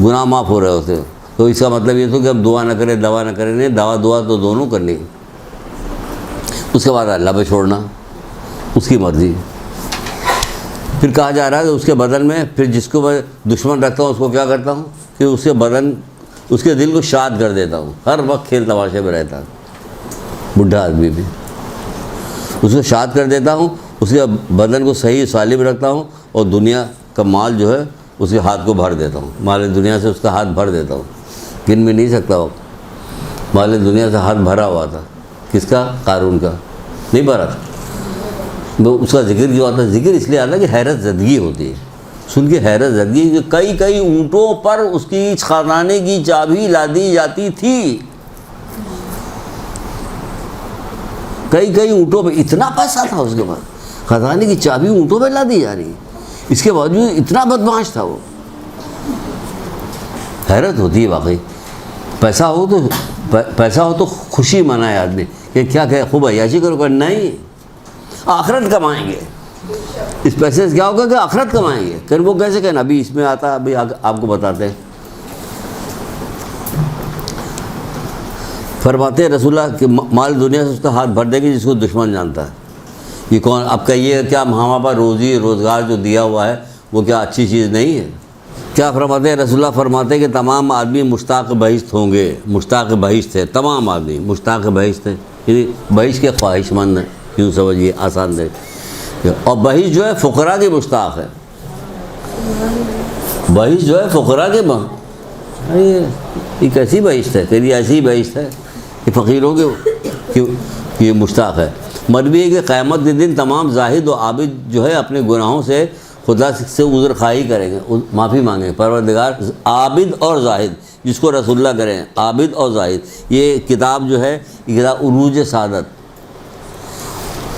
گناہ معاف ہو رہے ہوتے. تو اس کا مطلب یہ تو کہ اب دعا نہ کریں دوا نہ کریں، نہیں، دعا تو دونوں کرنی. اس کے بعد اللہ پہ چھوڑنا، اس کی مرضی. پھر کہا جا رہا ہے کہ اس کے بدن میں پھر جس کو میں دشمن رکھتا ہوں اس کو کیا کرتا ہوں کہ اس کے بدن، اس کے دل کو شاد کر دیتا ہوں. ہر وقت کھیل تماشے میں رہتا ہے بڈھا آدمی بھی، اس کو شاد کر دیتا ہوں، اس کے بدن کو صحیح سالم رکھتا ہوں، اور دنیا کا مال جو ہے اس کے ہاتھ کو بھر دیتا ہوں. مال دنیا سے اس کا ہاتھ بھر دیتا ہوں، گن بھی نہیں سکتا وہ. مال دنیا سے ہاتھ بھرا ہوا تھا. کس کا؟ قارون کا. نہیں بھرا تھا. وہ اس کا ذکر کیوں آتا ہے؟ ذکر اس لیے آتا ہے کہ حیرت زدگی ہوتی ہے. سن کے حیرت زدگی کہ کئی اونٹوں پر اس کی خزانے کی چابی لادی جاتی تھی. کئی اونٹوں پہ اتنا پیسہ تھا اس کے پاس، خزانے کی چابی اونٹوں پہ لادی جا رہی ہے. اس کے باوجود اتنا بدمعاش تھا وہ. حیرت ہوتی ہے واقعی. پیسہ ہو تو خوشی منائے آدمی کہ کیا کہ خوب عیاشی کرو، کہ نہیں، آخرت کمائیں گے. اس پیسے سے کیا ہوگا کہ آخرت کمائیں گے. کہ وہ کیسے کہنا، ابھی اس میں آتا، ابھی آپ کو بتاتے ہیں. فرماتے ہیں رسول اللہ کہ مال دنیا سے اس کا ہاتھ بھر دے گی جس کو دشمن جانتا ہے. یہ کون؟ اب کہیے کیا ہمارے پاس روزی روزگار جو دیا ہوا ہے وہ کیا اچھی چیز نہیں ہے؟ کیا فرماتے ہیں رسول اللہ؟ فرماتے ہیں کہ تمام آدمی مشتاق بہشت ہوں گے. مشتاق بہشت ہے، تمام آدمی مشتاق بہشت ہے، یعنی بہشت کے خواہش مند ہیں، یوں سمجھیے، آسان دے. اور بہشت جو ہے فقراء کی مشتاق ہے. بہشت جو ہے فقراء کے یہ کیسی بہشت ہے؟ تیری ایسی بہشت ہے کہ فقیروں کے یہ مشتاق ہے. مروی ہے کہ قیامت کے دن تمام زاہد و عابد جو ہے اپنے گناہوں سے خدا سے عذر خواہی کریں گے، معافی مانگیں. پروردگار، عابد اور زاہد جس کو رسول اللہ کریں، عابد اور زاہد. یہ کتاب جو ہے یہ کتاب عروج سعادت،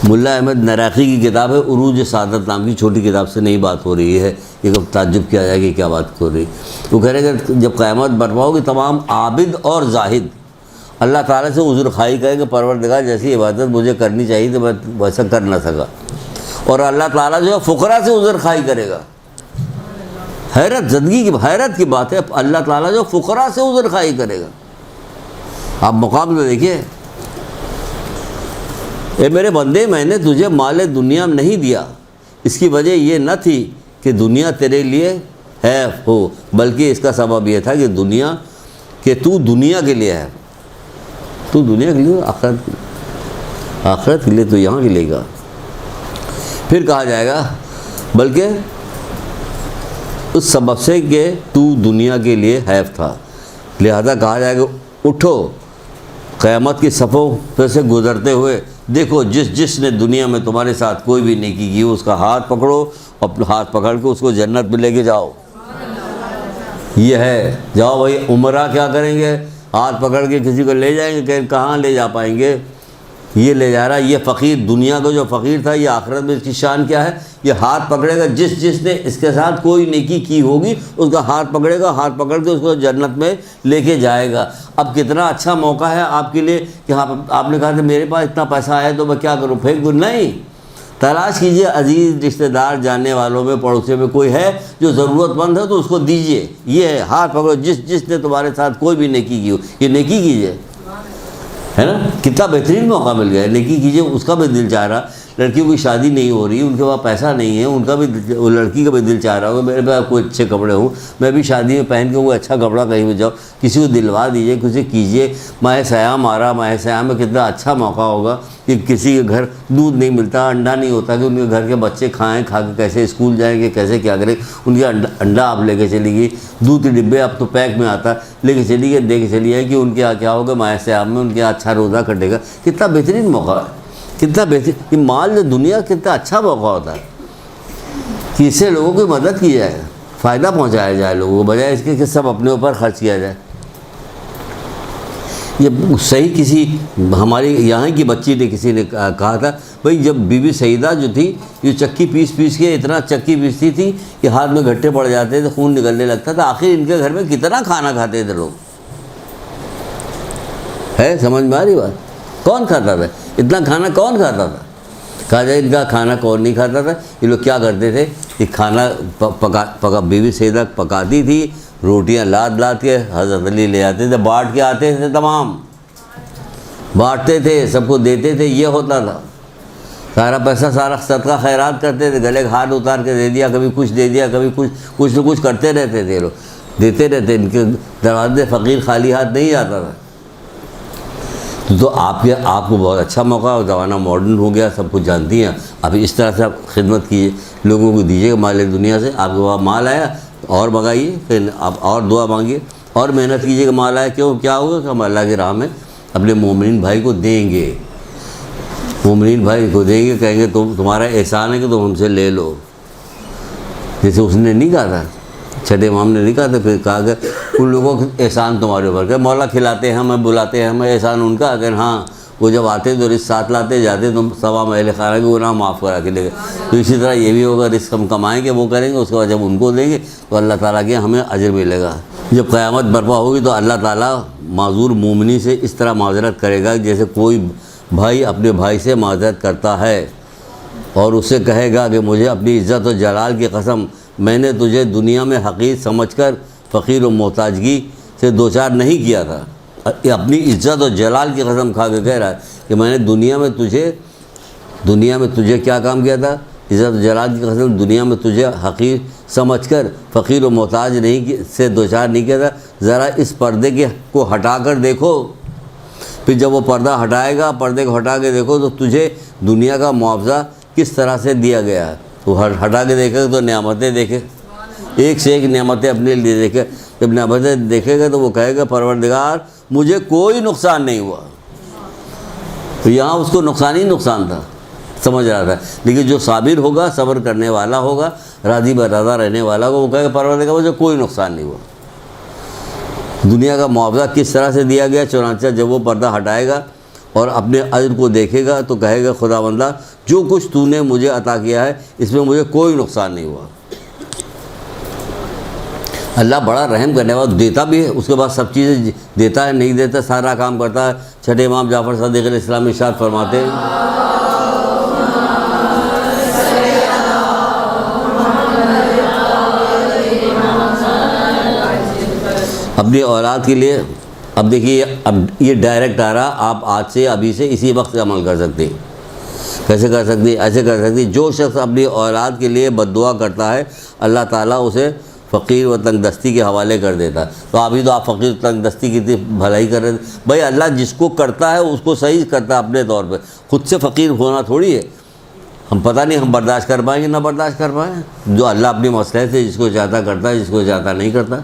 ملا احمد نراقی کی کتاب ہے. عروج سعادت نام کی چھوٹی کتاب سے نئی بات ہو رہی ہے. یہ کب تعجب کیا جائے کہ کیا بات ہو رہی. وہ کہہ رہے کہ جب قیامت برپا ہوگی تمام عابد اور زاہد اللہ تعالیٰ سے عذر خواہی کریں کہ پروردگار جیسی عبادت مجھے کرنی چاہیے تو میں ویسا کر نہ سکا. اور اللہ تعالیٰ جو ہے فقراء سے عذر خواہی کرے گا. حیرت زدگی کی، حیرت کی بات ہے. اللہ تعالیٰ جو فقراء سے عذر خواہی کرے گا. آپ مقابلہ دیکھیے، اے میرے بندے، میں نے تجھے مال دنیا نہیں دیا، اس کی وجہ یہ نہ تھی کہ دنیا تیرے لیے ہے ہو، بلکہ اس کا سبب یہ تھا کہ تو دنیا کے لیے ہے. تو دنیا کے لیے، آخرت کے لیے تو یہاں کے لیے گا. پھر کہا جائے گا بلکہ اس سبب سے کہ تو دنیا کے لیے حیف تھا، لہذا کہا جائے گا اٹھو قیامت کی صفوں پہ سے گزرتے ہوئے دیکھو جس نے دنیا میں تمہارے ساتھ کوئی بھی نیکی کی اس کا ہاتھ پکڑو، اپنا ہاتھ پکڑ کے اس کو جنت میں لے کے جاؤ. یہ ہے، جاؤ بھائی. عمرہ کیا کریں گے؟ ہاتھ پکڑ کے کسی کو لے جائیں گے، کہ کہاں لے جا پائیں گے؟ یہ لے جا رہا. یہ فقیر، دنیا کا جو فقیر تھا، یہ آخرت میں اس کی شان کیا ہے؟ یہ ہاتھ پکڑے گا، جس نے اس کے ساتھ کوئی نیکی کی ہوگی اس کا ہاتھ پکڑے گا، ہاتھ پکڑ کے اس کو جنت میں لے کے جائے گا. اب کتنا اچھا موقع ہے آپ کے لیے کہ آپ نے کہا کہ میرے پاس اتنا پیسہ ہے تو میں کیا کروں، پھینک دوں؟ نہیں، تلاش کیجئے. عزیز رشتہ دار، جاننے والوں میں، پڑوسیوں میں کوئی ہے جو ضرورت مند ہے تو اس کو دیجئے. یہ ہے، ہاتھ پکڑو. جس نے تمہارے ساتھ کوئی بھی نیکی کی ہو، یہ نیکی کیجئے، ہے نا. کتنا بہترین موقع مل گیا ہے. نیکی کیجئے. اس کا بھی دل چاہ رہا، لڑکیوں کی شادی نہیں ہو رہی، ان کے پاس پیسہ نہیں ہے، ان کا بھی لڑکی کا بھی دل چاہ رہا ہوگا میرے پاس کوئی اچھے کپڑے ہوں، میں بھی شادی میں پہن کے وہ اچھا کپڑا کہیں بھی جاؤ. کسی کو دلوا دیجئے، کسی کیجئے. ماہ سیام آ رہا، ماہ سیام میں کتنا اچھا موقع ہوگا کہ کسی کے گھر دودھ نہیں ملتا، انڈا نہیں ہوتا کہ ان کے گھر کے بچے کھائیں، کھا کے کیسے اسکول جائیں گے، کیسے کیا کریں. ان کے انڈا آپ لے کے چلی گئی، دودھ کے ڈبے اب تو پیک میں آتا، لے کے چلی گئی، دے کے چلی ہے کہ ان کے یہاں کیا ہوگا ماہ سیام میں، ان کے یہاں اچھا روزہ کٹے گا. کتنا بہترین موقع ہے، کتنا بہترین. یہ مال دنیا کتنا اچھا موقع ہوتا ہے کہ اس سے لوگوں کی مدد کی جائے، فائدہ پہنچایا جائے لوگوں کو، بجائے اس کے کہ سب اپنے اوپر خرچ کیا جائے. یہ صحیح کسی ہماری یہاں کی بچی نے کسی نے کہا تھا بھائی جب بی بی سیدہ جو تھی یہ چکی پیس کے اتنا چکی پیستی تھی کہ ہاتھ میں گھٹے پڑ جاتے تھے، خون نکلنے لگتا تھا، آخر ان کے گھر میں کتنا کھانا کھاتے تھے لوگ، ہے سمجھ میں آ رہی بات؟ کون کھاتا تھا اتنا کھانا؟ کون کھاتا تھا؟ کہا جائے ان کا کھانا کون نہیں کھاتا تھا؟ یہ لوگ کیا کرتے تھے کہ کھانا بی بی سیدہ پکاتی تھی، روٹیاں لاد کے حضرت علی لے آتے تھے، بانٹ کے آتے تھے، تمام بانٹتے تھے، سب کو دیتے تھے، یہ ہوتا تھا سارا پیسہ، سارا صدقہ خیرات کرتے تھے، گلے کا ہاتھ اتار کے دے دیا، کبھی کچھ دے دیا، کبھی کچھ نہ کچھ کرتے رہتے تھے لوگ، دیتے رہتے، ان کے دروازے فقیر خالی ہاتھ نہیں آتا تھا۔ تو آپ کو بہت اچھا موقع ہے، زمانہ ماڈرن ہو گیا، سب کچھ جانتی ہیں، اب اس طرح سے آپ خدمت کیجیے، لوگوں کو دیجیے مال دنیا سے، آپ کے پاس مال آیا اور منگائیے، پھر آپ اور دعا مانگیے اور محنت کیجیے کہ مال آیا، کیوں کیا ہوگا کہ ہم اللہ کی راہ میں اپنے مومنین بھائی کو دیں گے، مومنین بھائی کو دیں گے، کہیں گے تمہارا احسان ہے کہ تم ہم سے لے لو، جیسے اس نے نہیں کہا تھا، چھٹے امام نے نہیں کہا تھا، پھر کہا کہ ان لوگوں کا احسان تمہارے اوپر، کہ مولا کھلاتے ہیں ہمیں، بلاتے ہیں ہمیں، احسان ان کا، اگر ہاں وہ جب آتے تو رزق ساتھ لاتے جاتے، تم تمام اہل خانہ کے گناہ معاف کرا کے لے گئے، تو اسی طرح یہ بھی ہوگا، رزق ہم کمائیں گے وہ کریں گے، اس کے بعد جب ان کو دیں گے تو اللہ تعالیٰ کے ہمیں اجر ملے گا۔ جب قیامت برپا ہوگی تو اللہ تعالیٰ معذور مومنی سے اس طرح معذرت کرے گا جیسے کوئی بھائی اپنے بھائی سے معذرت کرتا ہے، اور اسے کہے گا کہ مجھے اپنی عزت و جلال کی قسم، میں نے تجھے دنیا میں حقیر سمجھ کر فقیر و محتاجگی سے دوچار نہیں کیا تھا، اپنی عزت و جلال کی قسم کھا کے کہہ رہا ہے کہ میں نے دنیا میں تجھے کیا کام کیا تھا، عزت و جلال کی قسم، دنیا میں تجھے حقیر سمجھ کر فقیر و محتاج سے دوچار نہیں کیا تھا، ذرا اس پردے کو ہٹا کر دیکھو، پھر جب وہ پردہ ہٹائے گا، پردے کو ہٹا کے دیکھو تو تجھے دنیا کا معاوضہ کس طرح سے دیا گیا ہے، تو ہٹا کے دیکھے گا تو نعمتیں دیکھے، ایک سے ایک نعمتیں اپنے لیے دیکھے، جب نعمتیں دیکھے گا تو وہ کہے گا پروردگار مجھے کوئی نقصان نہیں ہوا، تو یہاں اس کو نقصان ہی نقصان تھا، سمجھ رہا تھا، لیکن جو صابر ہوگا، صبر کرنے والا ہوگا، راضی برضا رہنے والا ہوگا، وہ کہے گا پروردگار مجھے کوئی نقصان نہیں ہوا، دنیا کا معاوضہ کس طرح سے دیا گیا۔ چنانچہ جب وہ پردہ ہٹائے گا اور اپنے اجر کو دیکھے گا تو کہے گا خداوندہ جو کچھ تو نے مجھے عطا کیا ہے اس میں مجھے کوئی نقصان نہیں ہوا۔ اللہ بڑا رحم کرنے والا، دیتا بھی ہے، اس کے بعد سب چیزیں دیتا ہے، نہیں دیتا، سارا کام کرتا ہے۔ چھٹے امام جعفر صادق علیہ السلام ارشاد فرماتے ہیں اپنی اولاد کے لیے، اب دیکھیے اب یہ ڈائریکٹ آ رہا، آپ آج سے ابھی سے اسی وقت سے عمل کر سکتے ہیں۔ کیسے کر سکتے ہیں؟ ایسے کر سکتے ہیں، جو شخص اپنی اولاد کے لیے بد دعا کرتا ہے اللہ تعالیٰ اسے فقیر و تنگ دستی کے حوالے کر دیتا ہے۔ تو ابھی تو آپ فقیر و تنگ دستی کی بھلائی کر رہے تھے، بھائی اللہ جس کو کرتا ہے اس کو صحیح کرتا ہے اپنے طور پہ، خود سے فقیر ہونا تھوڑی ہے۔ ہم پتہ نہیں ہم برداشت کر پائیں گے نہ برداشت کر پائیں، جو اللہ اپنی مصلحت سے جس کو چاہتا کرتا ہے، جس کو چاہتا نہیں کرتا۔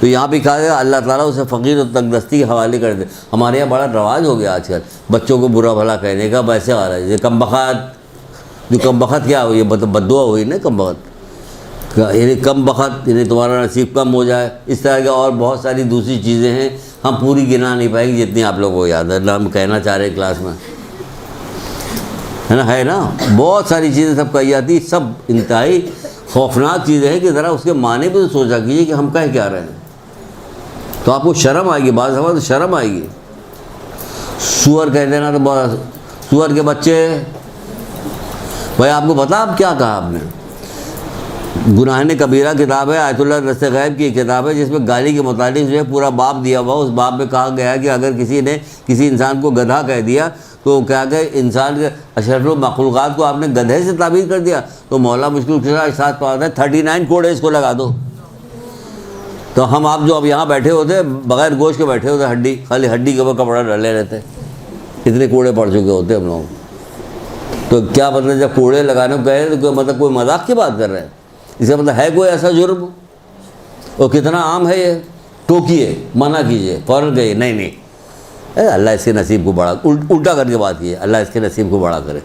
تو یہاں بھی کہا گیا اللہ تعالیٰ اسے فقیر و تنگ دستی کے حوالے کر دے۔ ہمارے یہاں بڑا رواج ہو گیا آج کل بچوں کو برا بھلا کہنے کا، ویسے آ رہا ہے یہ کم بخت، جو کم بخت کیا ہوئی، بد دعا ہوئی نا کم بخت، یعنی کم بخت، یعنی تمہارا نصیب کم ہو جائے، اس طرح کے اور بہت ساری دوسری چیزیں ہیں، ہم پوری گنا نہیں پائیں گے جتنی آپ لوگوں کو یاد ہے، اللہ ہم کہنا چاہ رہے ہیں کلاس میں، ہے نا بہت ساری چیزیں سب کہی جاتی، سب انتہائی خوفناک چیزیں ہیں کہ ذرا اس کے معنی پہ سوچا کیجیے کہ ہم کہہ کیا رہے ہیں، تو آپ کو شرم آئے گی، بعض دفعہ تو شرم آئے گی۔ سور کہہ دینا تو بہت، سور کے بچے، بھائی آپ کو پتا آپ کیا کہا آپ نے؟ گناہ کبیرہ کتاب ہے، آیت اللہ دست غیب کی کتاب ہے، جس میں گالی کے متعلق جو ہے پورا باب دیا ہوا، اس باب میں کہا گیا ہے کہ اگر کسی نے کسی انسان کو گدھا کہہ دیا تو کیا کہ انسان کے اشرف المخلوقات کو آپ نے گدھے سے تعبیر کر دیا، تو مولا مشکل کے ساتھ پاتا ہے 39 کوڑے اس کو لگا دو۔ تو ہم آپ جو اب یہاں بیٹھے ہوتے بغیر گوشت کے بیٹھے ہوتے، ہڈی خالی ہڈی کے اوپر کپڑا ڈالے رہتے، اتنے کوڑے پڑ چکے ہوتے ہم لوگ۔ تو کیا مطلب جب کوڑے لگانے کو کہے تو مطلب کوئی مذاق کی بات کر رہے ہیں؟ اس کا مطلب ہے کوئی ایسا جرم؟ اور کتنا عام ہے یہ، ٹوکیے، منع کیجیے، فوراً کہیے نہیں اللہ اس کے نصیب کو بڑا، الٹا کر کے بات کیجیے اللہ اس کے نصیب کو بڑا کرے،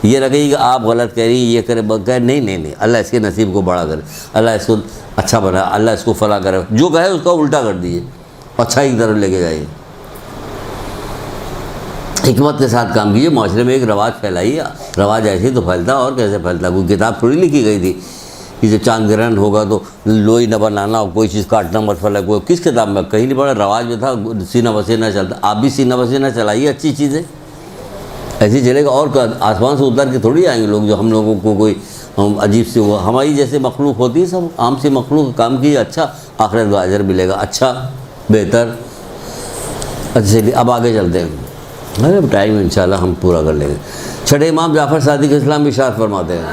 یہ نہ کہیے کہ آپ غلط کہہ رہی یہ کرے نہیں اللہ اس کے نصیب کو بڑا کرے، اللہ اس کو اچھا بنا، اللہ اس کو فلاں کرے، جو کہے اس کا الٹا کر دیجیے، اچھائی کی طرف لے کے جائیے۔ حکمت کے ساتھ کام کیجیے. معاشرے میں ایک رواج پھیلائیے. رواج ایسے ہی تو پھیلتا اور کیسے پھیلتا. کوئی کتاب تھوڑی لکھی گئی تھی کہ جو چاند گرہن ہوگا تو لوئی نہ بنانا اور کوئی چیز کاٹنا مت پھیلا. کوئی کس کتاب میں کہیں نہیں پڑا. رواج میں تھا سینہ بسینہ چلتا. آپ بھی سینہ بسینہ چلائیے اچھی چیزیں, ایسی چلے گا. اور آسمان سے اتر کے تھوڑی آئیں گے لوگ جو ہم لوگوں کو کوئی عجیب سی ہوا. ہماری جیسے مخلوق ہوتی ہے, سب عام سی مخلوق کام کیجیے, اچھا آخرت کا اجر ملے گا, اچھا بہتر. اچھا چلیے اب آگے چلتے ہیں. ارے ٹائم انشاءاللہ ہم پورا کر لیں گے. چھٹے امام جعفر صادق اسلام بھی ارشاد فرماتے ہیں,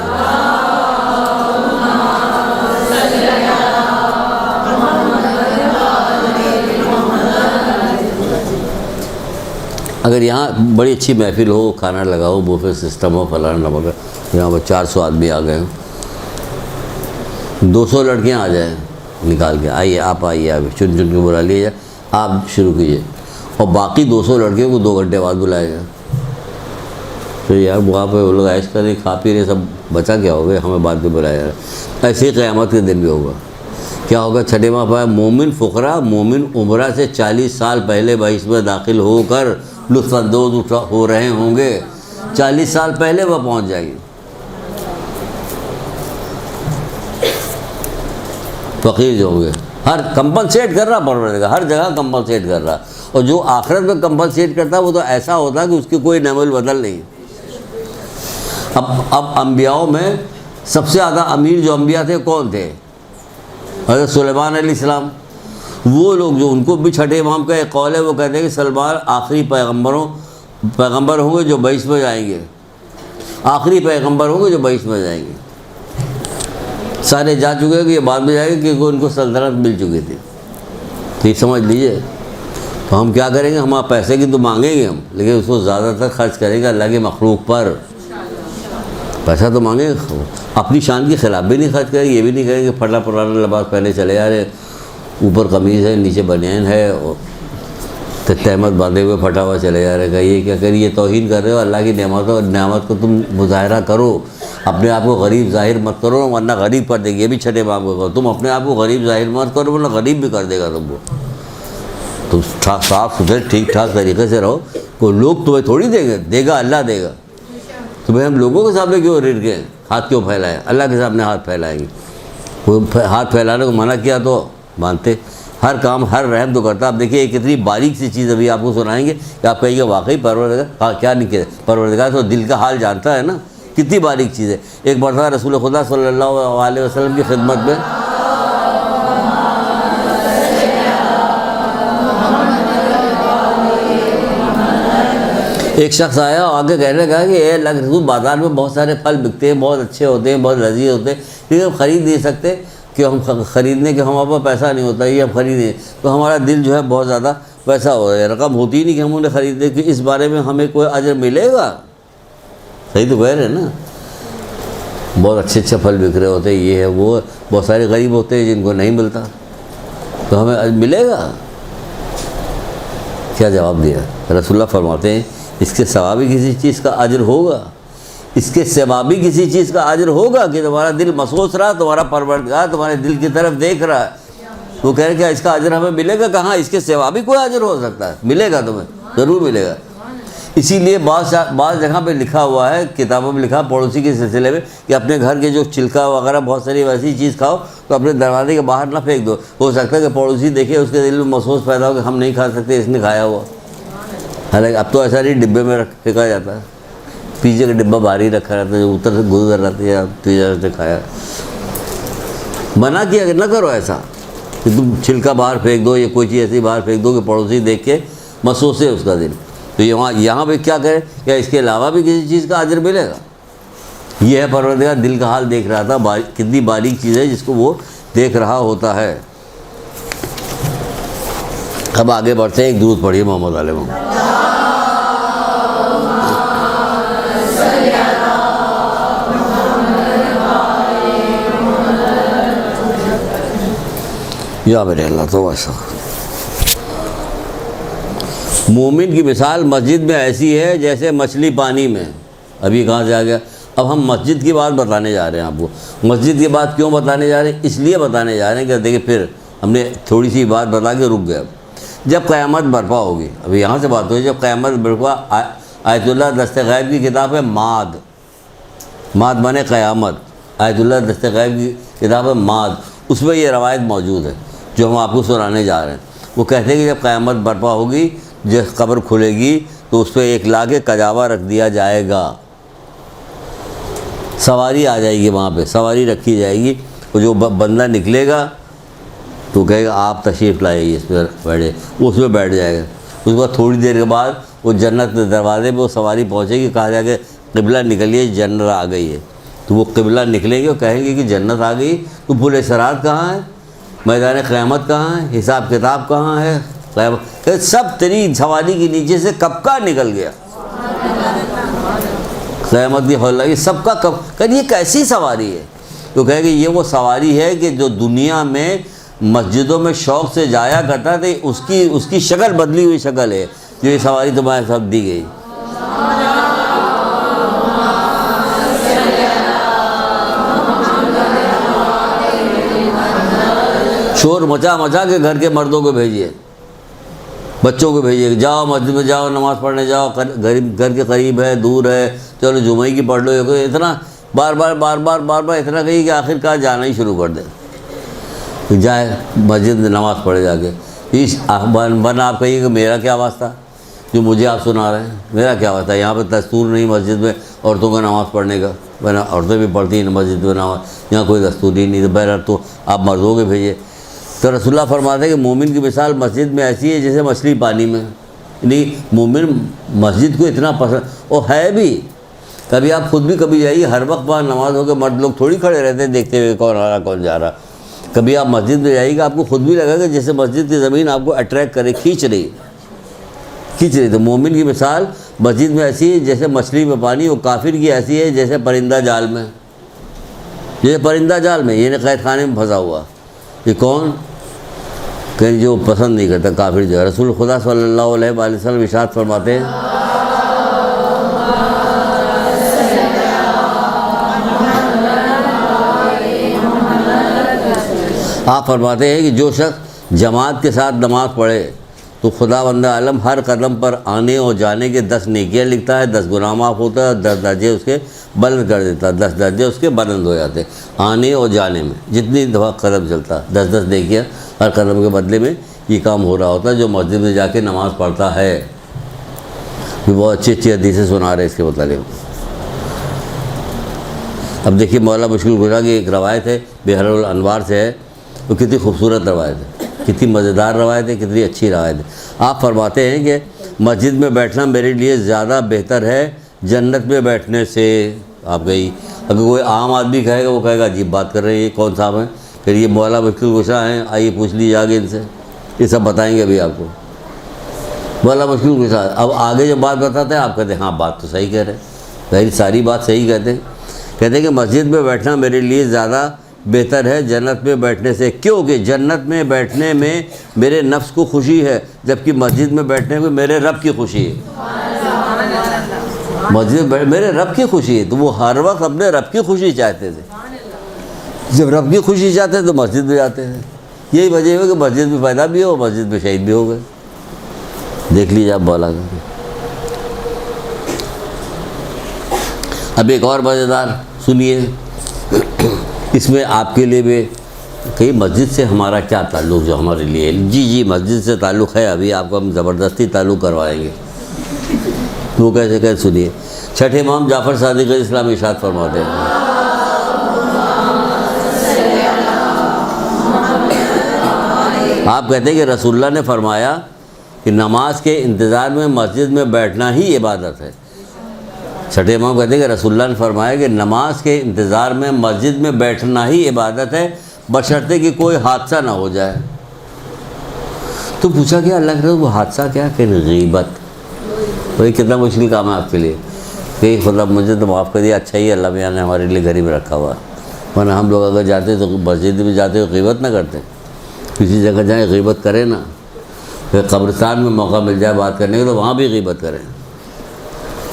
اگر یہاں بڑی اچھی محفل ہو, کھانا لگا ہو, بوفے سسٹم ہو, فلانا نمک, یہاں پر 400 آدمی آ گئے, 200 لڑکیاں آ جائیں نکال کے, آئیے آپ آئیے, آپ چن چن کے بلا لیے جائے, آپ شروع کیجیے, اور باقی 200 لڑکیوں کو 2 گھنٹے بعد بلایا جائے. تو یار وہاں پہ وہ لوگ عیش کریں, کھا پی رہے, سب بچا کیا ہوگا, ہمیں بعد میں بلایا جائے. ایسے ہی قیامت کے دن بھی ہوگا. کیا ہوگا؟ چھٹے ماہ پایا مومن فقراء مومن عمرہ سے 40 سال پہلے بحث میں داخل ہو کر لطف اندوز ہو رہے ہوں گے. 40 سال پہلے وہ پہنچ جائے گی. فقیر جو ہوں گے, ہر کمپنسیٹ کر رہا پروردگار, ہر جگہ کمپنسیٹ کر رہا. اور جو آخرت میں کمپنسیٹ کرتا ہے وہ تو ایسا ہوتا ہے کہ اس کی کوئی نعم البدل نہیں. اب انبیاءوں میں سب سے زیادہ امیر جو انبیاء تھے کون تھے؟ حضرت سلیمان علیہ السلام. وہ لوگ جو ان کو بھی چھٹے امام کا ایک قول ہے, وہ کہتے ہیں کہ سلیمان آخری پیغمبر ہوں گے جو بحث میں جائیں گے. آخری پیغمبر ہوں گے جو بحث میں جائیں گے. سارے جا چکے ہیں کہ یہ بعد میں جائیں گے کیونکہ ان کو سلطنت مل چکی تھی. تو یہ سمجھ لیجئے. تو ہم کیا کریں گے؟ ہم پیسے کی تو مانگیں گے ہم, لیکن اس کو زیادہ تر خرچ کریں گے اللہ کے مخلوق پر. پیسہ تو مانگیں گے, اپنی شان کے خلاف بھی نہیں خرچ کریں گے. یہ بھی نہیں کہیں گے پھٹا پرانا لباس پہنے چلے جا رہے, اوپر قمیض ہے نیچے بنیان ہے اور تہمت باندھے ہوئے پھٹا ہوا چلے جا رہے گا. یہ کیا کریے؟ توہین کر رہے ہو اللہ کی نعمت کو تم مظاہرہ کرو. اپنے آپ کو غریب ظاہر مت کرو ورنہ غریب کر دے گی. یہ بھی چھٹے امام کو کہو, تم اپنے آپ کو غریب ظاہر مت کرو ورنہ غریب بھی کر دے گا تم کو. تم صاف ستھرے ٹھیک ٹھاک طریقے سے رہو. کوئی لوگ تمہیں تھوڑی دیں گے, دے گا اللہ دے گا. تمہیں ہم لوگوں کے سامنے کیوں رڑ کے ہاتھ کیوں پھیلائیں؟ اللہ کے سامنے ہاتھ پھیلائیں گے. کوئی ہاتھ پھیلانے کو منع کیا تو مانتے. ہر کام ہر رحم تو کرتا. آپ دیکھیے ایک اتنی باریک سی چیز ابھی آپ کو سنائیں گے کہ آپ کہیں گے واقعی پروردگار کیا نہیں کیا. پروردگار تو دل کا حال جانتا ہے نا, کتنی باریک چیز ہے. ایک مرتبہ رسول خدا صلی اللہ علیہ وسلم کی خدمت میں ایک شخص آیا اور آگے کہنے لگا کہ اے اللہ کے رسول, بازار میں بہت سارے پھل بکتے ہیں, بہت اچھے ہوتے ہیں, بہت لذیذ ہوتے ہیں, لیکن ہم خرید نہیں سکتے کہ ہم خریدنے کے ہمارے پاس پیسہ نہیں ہوتا, یہ ہم خریدیں تو ہمارا دل جو ہے بہت زیادہ ویسا ہو رہا ہے, رقم ہوتی ہی نہیں کہ ہم انہیں خریدیں. کہ اس بارے میں ہمیں کوئی اجر ملے گا؟ صحیح تو کہہ رہے ہیں نا. بہت اچھے اچھے پھل بک رہے ہوتے ہیں, یہ ہے وہ, بہت سارے غریب ہوتے ہیں جن کو نہیں ملتا, تو ہمیں ملے گا؟ کیا جواب دیا رسول اللہ؟ فرماتے ہیں اس کے سوا بھی کسی چیز کا اجر ہوگا. اس کے سوا بھی کسی چیز کا اجر ہوگا کہ تمہارا دل محسوس رہا, تمہارا پروردگار تمہارے دل کی طرف دیکھ رہا ہے. وہ کہہ رہے کہ اس کا اجر ہمیں ملے گا؟ کہاں, اس کے سوا بھی کوئی اجر ہو سکتا ہے. ملے گا, تمہیں ضرور ملے گا. اسی لیے بعض جگہ پہ لکھا ہوا ہے, کتابوں میں لکھا پڑوسی کے سلسلے میں, کہ اپنے گھر کے جو چھلکا وغیرہ بہت ساری ویسی چیز کھاؤ تو اپنے دروازے کے باہر نہ پھینک دو. ہو سکتا ہے کہ پڑوسی دیکھے, اس کے دل میں محسوس پیدا ہو کہ ہم نہیں کھا سکتے, اس نے کھایا ہوا. حالانکہ اب تو ایسا نہیں, ڈبے میں پھینکا جاتا ہے, پیچھے کا ڈبہ باہر ہی رکھا رہتا ہے, جو اوپر سے گزر رہتا ہے پیچھے سے کھایا. منع کیا کہ نہ کرو ایسا کہ تم چھلکا باہر پھینک دو یا کوئی چیز ایسی باہر پھینک دو کہ پڑوسی دیکھ کے محسوس ہے اس کا دل. تو یہاں پہ کیا کرے, کیا اس کے علاوہ بھی کسی چیز کا اجر ملے گا؟ یہ ہے پروردگار دل کا حال دیکھ رہا تھا, کتنی باریک چیز ہے جس کو وہ دیکھ رہا ہوتا ہے. اب آگے بڑھتے ہیں, ایک درود پڑھیے محمد علیہ محمد. یا میرے اللہ تو ایسا. مومن کی مثال مسجد میں ایسی ہے جیسے مچھلی پانی میں. ابھی کہاں سے آ گیا؟ اب ہم مسجد کی بات بتانے جا رہے ہیں آپ کو. مسجد کی بات کیوں بتانے جا رہے ہیں؟ اس لیے بتانے جا رہے ہیں کہ دیکھیں پھر ہم نے تھوڑی سی بات بتا کے رک گئے. جب قیامت برپا ہوگی, ابھی یہاں سے بات ہوئی, جب قیامت برپا آیت اللہ دست غیب کی کتاب ہے ماد، ماد مانے قیامت، آیت اللہ دست غیب کی کتاب ہے ماد، اس میں یہ روایت موجود ہے جو ہم آپ کو سنانے جا رہے ہیں۔ وہ کہتے ہیں کہ جب قیامت برپا ہوگی، جس قبر کھلے گی تو اس پہ ایک لاکھ کجاوا رکھ دیا جائے گا، سواری آ جائے گی، وہاں پہ سواری رکھی جائے گی، اور جو بندہ نکلے گا تو کہے گا آپ تشریف لائیے، اس پہ بیٹھے، وہ اس پہ بیٹھ جائے گا۔ اس کے بعد تھوڑی دیر کے بعد وہ جنت کے دروازے پہ وہ سواری پہنچے گی، کہا جائے کہ قبلہ نکلیے، جنت آ گئی ہے، تو وہ قبلہ نکلیں گے اور کہیں گے کہ جنت آ گئی، تو پل صراط کہاں ہے، میدان قیامت کہاں ہے، حساب کتاب کہاں ہے، قیامت سب تیری سواری کے نیچے سے کب کا نکل گیا، قیامت کی حول لگی، سب کا کب، کہ یہ کیسی سواری ہے؟ تو کہے کہ یہ وہ سواری ہے کہ جو دنیا میں مسجدوں میں شوق سے جایا کرتا تھا، اس کی شکل بدلی ہوئی شکل ہے جو یہ سواری تمہارے ساتھ دی گئی۔ شور مچا مچا کے گھر کے مردوں کو بھیجیے، بچوں کو بھیجیے، جاؤ مسجد میں جاؤ، نماز پڑھنے جاؤ، گھر کے قریب ہے، دور ہے، چلو جمعہ کی پڑھ لو، اتنا بار بار اتنا کہیے کہ آخر کار جانا ہی شروع کر دے، جائے مسجد میں نماز پڑھے جا کے۔ ورنہ آپ کہیے کہ میرا کیا واسطہ جو مجھے آپ سنا رہے ہیں، میرا کیا واسطہ، یہاں پہ دستور نہیں مسجد میں عورتوں کا نماز پڑھنے کا، ورنہ عورتیں بھی پڑھتی ہیں مسجد میں نماز، یہاں کوئی دستور ہی نہیں، تو بہرحال تو آپ مردوں کے بھیجیے۔ تو رسول اللہ فرماتے ہیں کہ مومن کی مثال مسجد میں ایسی ہے جیسے مچھلی پانی میں، یعنی مومن مسجد کو اتنا پسند، اور ہے بھی، کبھی آپ خود بھی کبھی جائیے، ہر وقت وہاں نماز ہو کے مرد لوگ تھوڑی کھڑے رہتے ہیں دیکھتے ہوئے کون آ رہا کون جا رہا۔ کبھی آپ مسجد میں جائیے گا، آپ کو خود بھی لگے گا جیسے مسجد کی زمین آپ کو اٹریکٹ کرے، کھینچ رہی۔ تو مومن کی مثال مسجد میں ایسی ہے جیسے مچھلی میں پانی، اور کافر کی ایسی ہے جیسے پرندہ جال میں، جیسے پرندہ جال میں، یعنی قید خانے میں پھنسا ہوا۔ یہ کون؟ کہ جو پسند نہیں کرتا، کافر جو ہے۔ رسول خدا صلی اللہ علیہ وآلہ وسلم ارشاد فرماتے ہیں، آپ فرماتے ہیں کہ جو شخص جماعت کے ساتھ نماز پڑھے تو خدا بندہ عالم ہر قدم پر آنے اور جانے کے 10 نیکیاں لکھتا ہے، 10 گناہ معاف ہوتا ہے، 10 درجے اس کے بلند کر دیتا ہے، 10 درجے اس کے بلند ہو جاتے ہیں آنے اور جانے میں، جتنی دفعہ قدم چلتا ہے 10 نیکیاں ہر قدم کے بدلے میں یہ کام ہو رہا ہوتا ہے جو مسجد میں جا کے نماز پڑھتا ہے۔ یہ بہت اچھی اچھی حدیثیں سنا رہے ہیں اس کے متعلق۔ اب دیکھیے مولا مشکل کشا کی ایک روایت ہے، بحر الانوار سے ہے، وہ کتنی خوبصورت روایت ہے، کتنی مزیدار روایت ہے، کتنی اچھی روایت ہے۔ آپ فرماتے ہیں کہ مسجد میں بیٹھنا میرے لیے زیادہ بہتر ہے جنت میں بیٹھنے سے۔ آپ گئی، اگر کوئی عام آدمی کہے گا وہ کہے گا عجیب بات کر رہے ہیں، یہ کون صاحب ہیں؟ پھر یہ مولا مشکل کشا ہیں، آئیے پوچھ لیجیے آگے ان سے، یہ سب بتائیں گے ابھی آپ کو۔ مولا مشکل کشا اب آگے جو بات بتاتے ہیں آپ کہتے ہیں ہاں بات تو صحیح کہہ رہے ہیں، ساری بات صحیح کہتے ہیں۔ کہتے ہیں کہ مسجد میں بیٹھنا میرے لیے زیادہ بہتر ہے جنت میں بیٹھنے سے، کیونکہ جنت میں بیٹھنے میں میرے نفس کو خوشی ہے، جبکہ مسجد میں بیٹھنے میں میرے رب کی خوشی ہے۔ مسجد میں میرے رب کی خوشی ہے، تو وہ ہر وقت اپنے رب کی خوشی چاہتے تھے۔ جب رب کی خوشی چاہتے ہیں تو مسجد میں جاتے ہیں۔ یہی وجہ ہے کہ مسجد میں پیدا بھی ہو، مسجد میں شہید بھی ہو گئے۔ دیکھ لیجیے آپ مولا کا۔ اب ایک اور مزیدار سنیے، اس میں آپ کے لیے بھی کہ مسجد سے ہمارا کیا تعلق جو ہمارے لیے، جی مسجد سے تعلق ہے، ابھی آپ کو ہم زبردستی تعلق کروائیں گے۔ وہ کیسے سنیے۔ چھٹے امام جعفر صادق اسلام ارشاد فرماتے ہیں، آپ کہتے ہیں کہ رسول اللہ نے فرمایا کہ نماز کے انتظار میں مسجد میں بیٹھنا ہی عبادت ہے۔ چھٹے امام کہتے ہیں کہ رسول اللہ نے فرمایا کہ نماز کے انتظار میں مسجد میں بیٹھنا ہی عبادت ہے، بشرطے کہ کوئی حادثہ نہ ہو جائے۔ تو پوچھا کہ اللہ کے رسول وہ حادثہ کیا؟ کہ غیبت۔ بھائی کتنا مشکل کام ہے آپ کے لیے کہ خدا مجھے تو معاف کر دیا، اچھا ہی اللہ میاں نے ہمارے لیے گھر میں رکھا ہوا، ورنہ ہم لوگ اگر جاتے تو مسجد میں جاتے تو غیبت نہ کرتے، کسی جگہ جائیں غیبت کریں نا، پھر قبرستان میں موقع مل جائے بات کرنے کا تو وہاں بھی غیبت کریں۔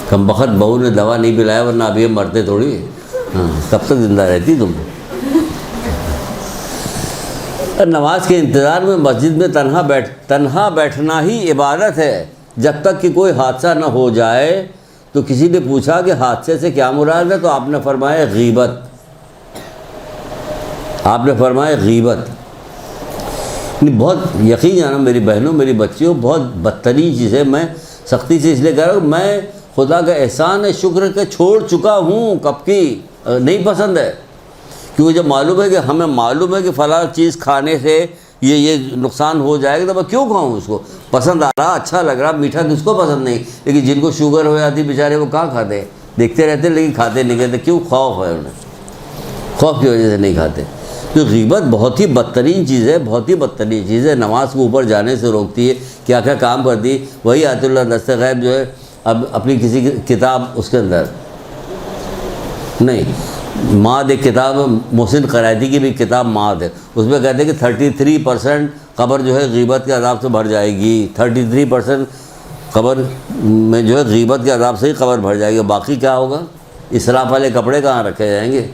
کم بخت بہو نے دوا نہیں پلایا ورنہ ابھی ہم مرتے تھوڑی، ہاں کب تک زندہ رہتی تم۔ نماز کے انتظار میں مسجد میں تنہا بیٹھنا ہی عبادت ہے جب تک کہ کوئی حادثہ نہ ہو جائے تو کسی نے پوچھا کہ حادثے سے کیا مراد ہے، تو آپ نے فرمایا غیبت، آپ نے فرمایا غیبت۔ بہت یقین جانا میری بہنوں، میری بچیوں، بہت بدترین چیز ہے۔ میں سختی سے اس لیے کہہ رہا ہوں، میں خدا کا احسان ہے، شکر کہ چھوڑ چکا ہوں کب کی، نہیں پسند ہے، کیونکہ جب معلوم ہے کہ ہمیں معلوم ہے کہ فلاں چیز کھانے سے یہ نقصان ہو جائے گا تو میں کیوں کھاؤں اس کو؟ پسند آ رہا، اچھا لگ رہا، میٹھا کس کو پسند نہیں، لیکن جن کو شوگر ہو جاتی بیچارے وہ کہاں کھاتے ہیں، دیکھتے رہتے لیکن کھاتے نہیں کہتے، کیوں؟ خوف ہے انہیں، خوف کی وجہ سے نہیں کھاتے۔ تو غیبت بہت ہی بدترین چیز ہے، بہت ہی بدترین چیز ہے، نماز کو اوپر جانے سے روکتی ہے، کیا کیا کام کرتی ہے۔ وہی آیت اللہ دست غیب جو ہے، اب اپنی کسی کتاب اس کے اندر نہیں، ماد ایک کتاب محسن قرائتی کی بھی کتاب ماد ہے، اس میں کہتے ہیں کہ 33% قبر جو ہے غیبت کے عذاب سے بھر جائے گی، 33% قبر میں جو ہے غیبت کے عذاب سے ہی قبر بھر جائے گی، باقی کیا ہوگا؟ اسراف والے کپڑے کہاں رکھے جائیں گے؟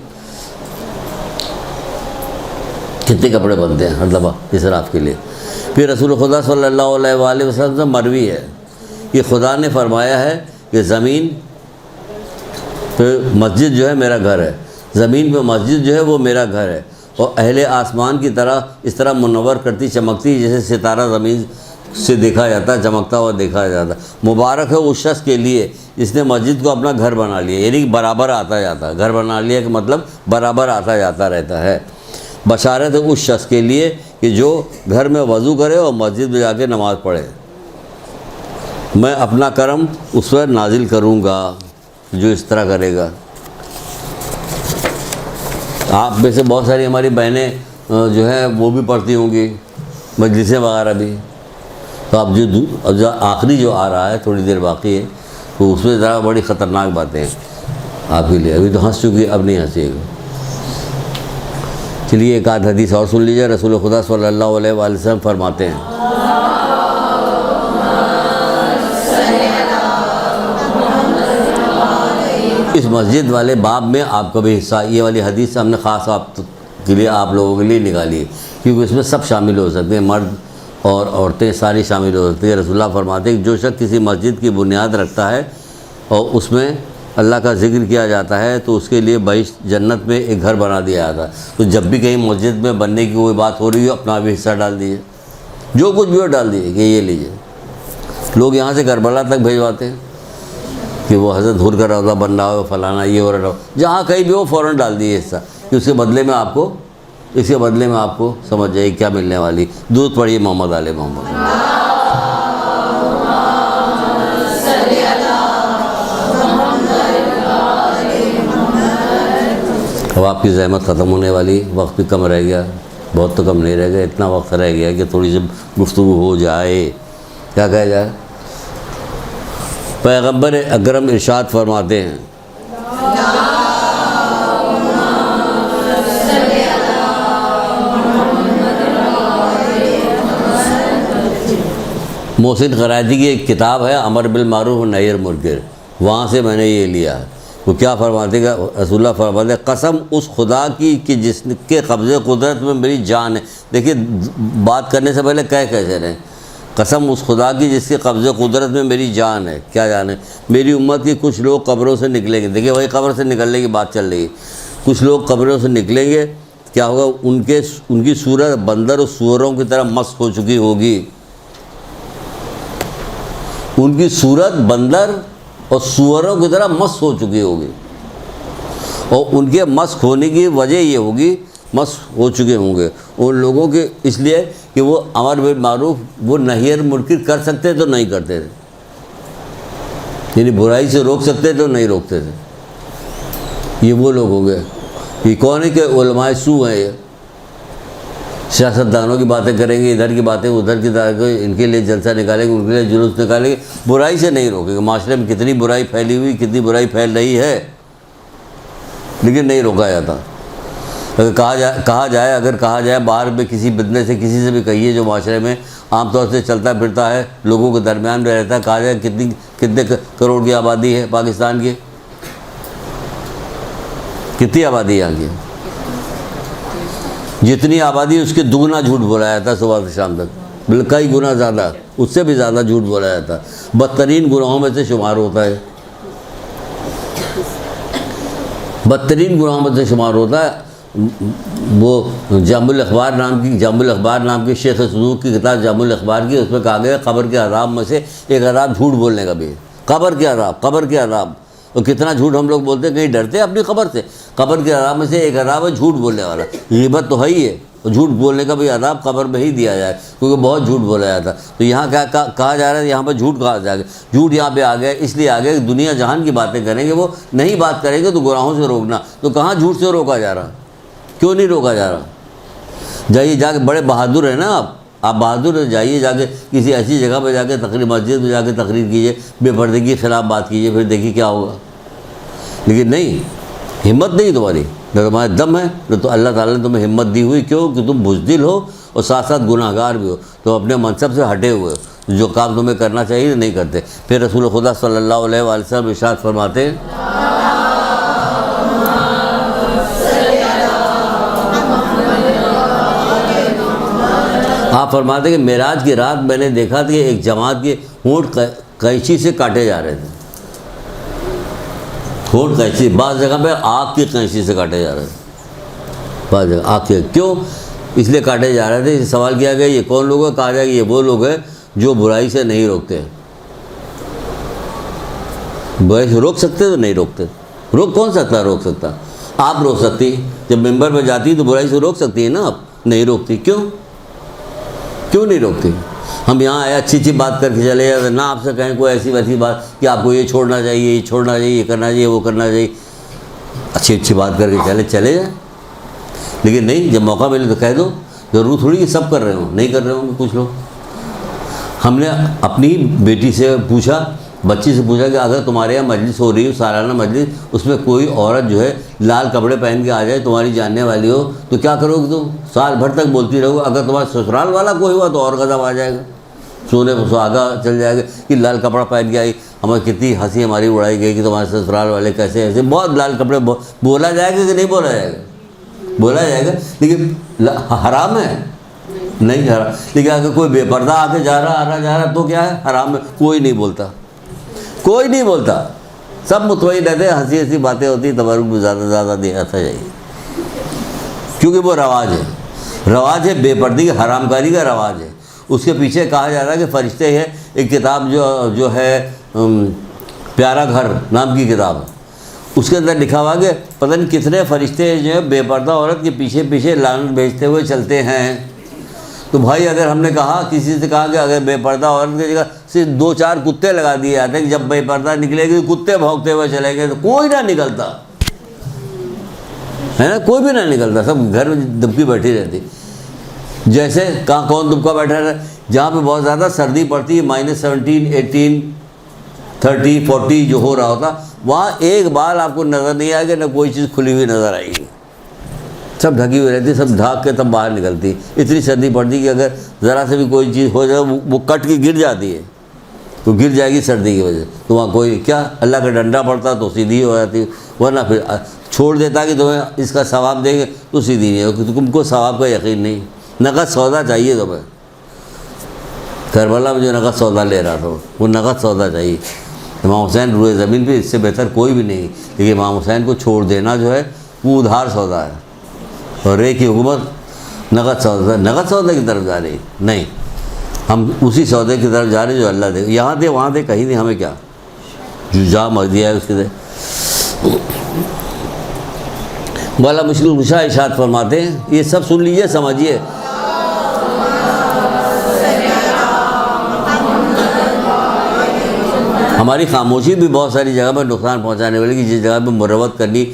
کتنے کپڑے بنتے ہیں ہر دفعہ اسراف کے لیے۔ پھر رسول خدا صلی اللہ علیہ وآلہ وسلم سے مروی ہے کہ خدا نے فرمایا ہے کہ زمین پہ مسجد جو ہے میرا گھر ہے، زمین پہ مسجد جو ہے وہ میرا گھر ہے، اور اہل آسمان کی طرح اس طرح منور کرتی چمکتی جیسے ستارہ زمین سے دیکھا جاتا ہے، چمکتا ہوا دیکھا جاتا ہے۔ مبارک ہے اس شخص کے لیے جس نے مسجد کو اپنا گھر بنا لیا، یعنی کہ برابر آتا جاتا ہے، گھر بنا لیا کہ مطلب برابر آتا جاتا رہتا ہے۔ بشارت ہے اس شخص کے لیے کہ جو گھر میں وضو کرے اور مسجد میں جا کے نماز پڑھے، میں اپنا کرم اس پر نازل کروں گا جو اس طرح کرے گا۔ آپ میں سے بہت ساری ہماری بہنیں جو ہیں وہ بھی پڑھتی ہوں گی مجلسیں وغیرہ بھی، تو اب جو آخری جو آ رہا ہے تھوڑی دیر باقی ہے، تو اس میں ذرا بڑی خطرناک باتیں ہیں آپ کے لیے۔ ابھی تو ہنس چکی، اب نہیں ہنسیے گا۔ چلیے ایک آدھ حدیث اور سن لیجیے۔ رسول خدا صلی اللہ علیہ وآلہ وسلم فرماتے ہیں، اس مسجد والے باب میں آپ کا بھی حصہ، یہ والی حدیث ہم نے خاص آپ کے لیے، آپ لوگوں کے لیے نکالی ہے، کیونکہ اس میں سب شامل ہو سکتے ہیں، مرد اور عورتیں ساری شامل ہو سکتی ہیں۔ رسول اللہ فرماتے ہیں کہ جو شخص کسی مسجد کی بنیاد رکھتا ہے اور اس میں اللہ کا ذکر کیا جاتا ہے تو اس کے لیے بہشت جنت میں ایک گھر بنا دیا جاتا ہے۔ تو جب بھی کہیں مسجد میں بننے کی کوئی بات ہو رہی ہو، اپنا بھی حصہ ڈال دیجیے، جو کچھ بھی ہو ڈال دیجیے کہ یہ لیجیے۔ لوگ یہاں سے کربلا تک بھیجواتے ہیں کہ وہ حضرت حر کا روضہ بن رہا ہو، فلانا یہ ہو رہا ہو، جہاں کہیں بھی ہو فوراً ڈال دیجیے حصہ، کہ اس کے بدلے میں آپ کو، اس کے بدلے میں آپ کو سمجھ جائے کیا ملنے والی۔ درود پڑھیے محمد آل محمد۔ اب آپ کی زحمت ختم ہونے والی، وقت بھی کم رہ گیا، بہت تو کم نہیں رہ گیا، اتنا وقت رہ گیا کہ تھوڑی سی گفتگو ہو جائے، کیا کہا جائے۔ پیغمبر اکرم ارشاد فرماتے ہیں، محسن قرائتی کی ایک کتاب ہے امر بالمعروف و نہی عن المنکر، وہاں سے میں نے یہ لیا۔ وہ کیا فرماتے گا؟ رسول اللہ فرماتے ہیں، قسم اس خدا کی کہ جس کے قبضے قدرت میں میری جان ہے۔ دیکھیے بات کرنے سے پہلے کیسے رہیں، قسم اس خدا کی جس کے قبضے قدرت میں میری جان ہے۔ کیا جان ہے؟ میری امت کے کچھ لوگ قبروں سے نکلیں گے۔ دیکھیے وہی قبر سے نکلنے کی بات چل رہی ہے، کچھ لوگ قبروں سے نکلیں گے، کیا ہوگا؟ ان کی صورت بندر اور سوروں کی طرح مست ہو چکی ہوگی، ان کی صورت بندر اور سوروں کی طرح مست ہو چکی ہوگی، اور ان کے مست ہونے کی وجہ یہ ہوگی، مست ہو چکے ہوں گے ان لوگوں کے، اس لیے کہ وہ امر بالمعروف وہ نہی عن المنکر کر سکتے تو نہیں کرتے تھے، یعنی برائی سے روک سکتے تو نہیں روکتے تھے۔ یہ وہ لوگ ہوں گے، یہ کون ہے کہ علماء سو ہیں، یہ سیاستدانوں کی باتیں کریں گے، ادھر کی باتیں ادھر کی طرح، ان کے لیے جلسہ نکالیں گے، ان کے لیے جلوس نکالیں گے، برائی سے نہیں روکیں گے۔ معاشرے میں کتنی برائی پھیلی ہوئی، کتنی برائی پھیل رہی ہے، لیکن نہیں روکا جاتا۔ اگر کہا جائے باہر میں کسی بدنے سے، کسی سے بھی کہیے جو معاشرے میں عام طور سے چلتا پھرتا ہے، لوگوں کے درمیان میں رہتا ہے، کہا جائے کتنے کروڑ کی آبادی ہے پاکستان کی، کتنی آبادی ہے یہاں کی؟ جتنی آبادی اس کے دگنا جھوٹ بولا جاتا ہے صبح سے شام تک، بلکہ کئی گنا زیادہ، اس سے بھی زیادہ جھوٹ بولا جاتا ہے، بدترین گناہوں میں سے شمار ہوتا ہے۔ بدترین گناہوں میں سے شمار ہوتا ہے۔ وہ جامع الاخبار نام کی شیخ صدوق کی کتاب جامع الاخبار کی، اس میں کہا گیا قبر کے عذاب میں سے ایک عذاب جھوٹ بولنے کا بھی ہے۔ قبر کے عذاب اور کتنا جھوٹ ہم لوگ بولتے ہیں، کہیں ڈرتے ہیں اپنی قبر سے؟ قبر کے عذاب میں سے ایک عذاب ہے جھوٹ بولنے والا۔ غیبت تو ہے ہی ہے، اور جھوٹ بولنے کا بھی عذاب قبر میں ہی دیا جائے، کیونکہ بہت جھوٹ بولا جاتا۔ تو یہاں کیا کہا جا رہا ہے؟ یہاں پہ جھوٹ کہا جائے گا۔ جھوٹ یہاں پہ آ گیا اس لیے آ گیا کہ دنیا جہان کی باتیں کریں گے، وہ نہیں بات کریں گے تو گناہوں سے روکنا۔ تو کہاں جھوٹ سے روکا جا رہا؟ کیوں نہیں روکا جا رہا؟ جائیے جا کے، بڑے بہادر ہیں نا آپ بہادر ہیں، جائیے جا کے کسی ایسی جگہ پہ جا کے تقریر، مسجد میں جا کے تقریر کیجیے، بے پردگی کے خلاف بات کیجیے، پھر دیکھیے کیا ہوگا۔ لیکن نہیں، ہمت نہیں تمہاری، نہ تمہارے دم ہے، نہ تو اللہ تعالیٰ نے تمہیں ہمت دی ہوئی۔ کیوں؟ کہ تم بزدل ہو اور ساتھ ساتھ گناہ گار بھی ہو، تم اپنے منصب سے ہٹے ہوئے ہو، جو کام تمہیں کرنا چاہیے نہیں کرتے۔ پھر رسول خدا صلی اللہ علیہ وآلہ وسلم ارشاد فرماتے ہیں، آپ فرماتے ہیں کہ معراج کی رات میں نے دیکھا تھا کہ ایک جماعت کے ہونٹ قینچی سے کاٹے جا رہے تھے۔ ہونٹ قینچی، بعض جگہ پہ آگ کی قینچی سے کاٹے جا رہے تھے، بعض جگہ آگ کے۔ کیوں اس لیے کاٹے جا رہے تھے؟ سوال کیا گیا یہ کون لوگ ہیں؟ کہا جائے کہ یہ وہ لوگ ہیں جو برائی سے نہیں روکتے۔ برائی سے روک سکتے تو نہیں روکتے۔ روک کون سکتا؟ روک سکتا آپ روک سکتی، جب ممبر پہ جاتی تو برائی سے روک سکتی ہے نا آپ، نہیں روکتی۔ کیوں نہیں روکتی؟ ہم یہاں آئے اچھی اچھی بات کر کے چلے جاتے، نہ آپ سے کہیں کوئی ایسی ویسی بات کہ آپ کو یہ چھوڑنا چاہیے، یہ چھوڑنا چاہیے، یہ کرنا چاہیے، وہ کرنا چاہیے، اچھی بات کر کے چلے جائیں۔ لیکن نہیں، جب موقع ملے تو کہہ دو۔ ضرور تھوڑی کہ سب کر رہے ہوں، نہیں کر رہے ہوں گے کچھ لوگ۔ ہم نے اپنی بیٹی سے پوچھا، بچی سے پوچھا کہ اگر تمہارے یہاں مجلس ہو رہی ہو، سالانہ مجلس، اس میں کوئی عورت جو ہے لال کپڑے پہن کے آ جائے، تمہاری جاننے والی ہو، تو کیا کرو گے تم؟ سال بھر تک بولتی رہو گے۔ اگر تمہارا سسرال والا کوئی ہوا تو اور غضب آ جائے گا، سونے پر سہاگا چل جائے گا کہ لال کپڑا پہن کے آئی، ہمیں کتنی ہنسی ہماری اڑائی گئی کہ تمہارے سسرال والے کیسے ایسے۔ بہت لال کپڑے بولا جائے گا کہ نہیں بولا جائے گا؟ بولا جائے گا، لیکن حرام ہے؟ نہیں حرام۔ لیکن اگر کوئی بے پردہ آ کے جا رہا تو کیا ہے؟ حرام ہے۔ کوئی نہیں بولتا، سب مطمئن رہتے ہیں، ہنسی باتیں ہوتی، تبرک بھی زیادہ سے زیادہ دیا چاہیے، کیونکہ وہ رواج ہے بے پردگی، حرام کاری کا رواج ہے۔ اس کے پیچھے کہا جا رہا ہے کہ فرشتے ہیں، ایک کتاب جو ہے پیارا گھر نام کی کتاب ہے، اس کے اندر لکھا ہوا کہ پتہ نہیں کتنے فرشتے جو ہے بے پردہ عورت کے پیچھے پیچھے لعنت بھیجتے ہوئے چلتے ہیں۔ تو بھائی اگر ہم نے کہا، کسی سے کہا کہ اگر بے پردہ عورت کی جگہ صرف 2-4 کتے لگا دیے جاتے ہیں کہ جب بے پردہ نکلے گی کتے بھونکتے ہوئے چلیں گے، تو کوئی نہ نکلتا ہے نا، کوئی بھی نہ نکلتا، سب گھر میں دبکی بیٹھی رہتی۔ جیسے کہاں کون دبکا بیٹھا رہا، جہاں پہ بہت زیادہ سردی پڑتی ہے، -17 18 30 40 جو ہو رہا ہوتا، وہاں ایک بال آپ کو نظر نہیں آئے گا، نہ کوئی چیز کھلی ہوئی نظر آئے گی، سب ڈھکی ہوئی رہتی، سب ڈھانک کے تب باہر نکلتی۔ اتنی سردی پڑتی کہ اگر ذرا سے بھی کوئی چیز ہو جائے وہ کٹ کے گر جاتی ہے، تو گر جائے گی سردی کی وجہ سے۔ تو وہاں کوئی کیا اللہ کا ڈنڈا پڑتا تو سیدھی ہو جاتی، ورنہ پھر چھوڑ دیتا کہ تمہیں اس کا ثواب دیں گے تو سیدھی نہیں ہوگی، تم کو ثواب کا یقین نہیں، نقد سودا چاہیے تمہیں۔ کربلا میں جو نقد سودا لے رہا تھا وہ نقد سودا چاہیے۔ امام حسین روئے زمین پہ اس سے بہتر کوئی بھی نہیں، لیکن امام حسین کو چھوڑ دینا جو ہے وہ ادھار سودا ہے، اور ایک کی حکومت نقد سودے کی طرف جا رہی نہیں، ہم اسی سودے کی طرف جا رہے ہیں جو اللہ دے، یہاں دے وہاں دے کہیں نہیں، ہمیں کیا جو جا مر دیا ہے اس کے دے۔ مولا مشکل کشا ارشاد فرماتے ہیں، یہ سب سن لیجئے، سمجھیے۔ ہماری خاموشی بھی بہت ساری جگہ پر نقصان پہنچانے والی، کہ جس جگہ پہ مروت کرنی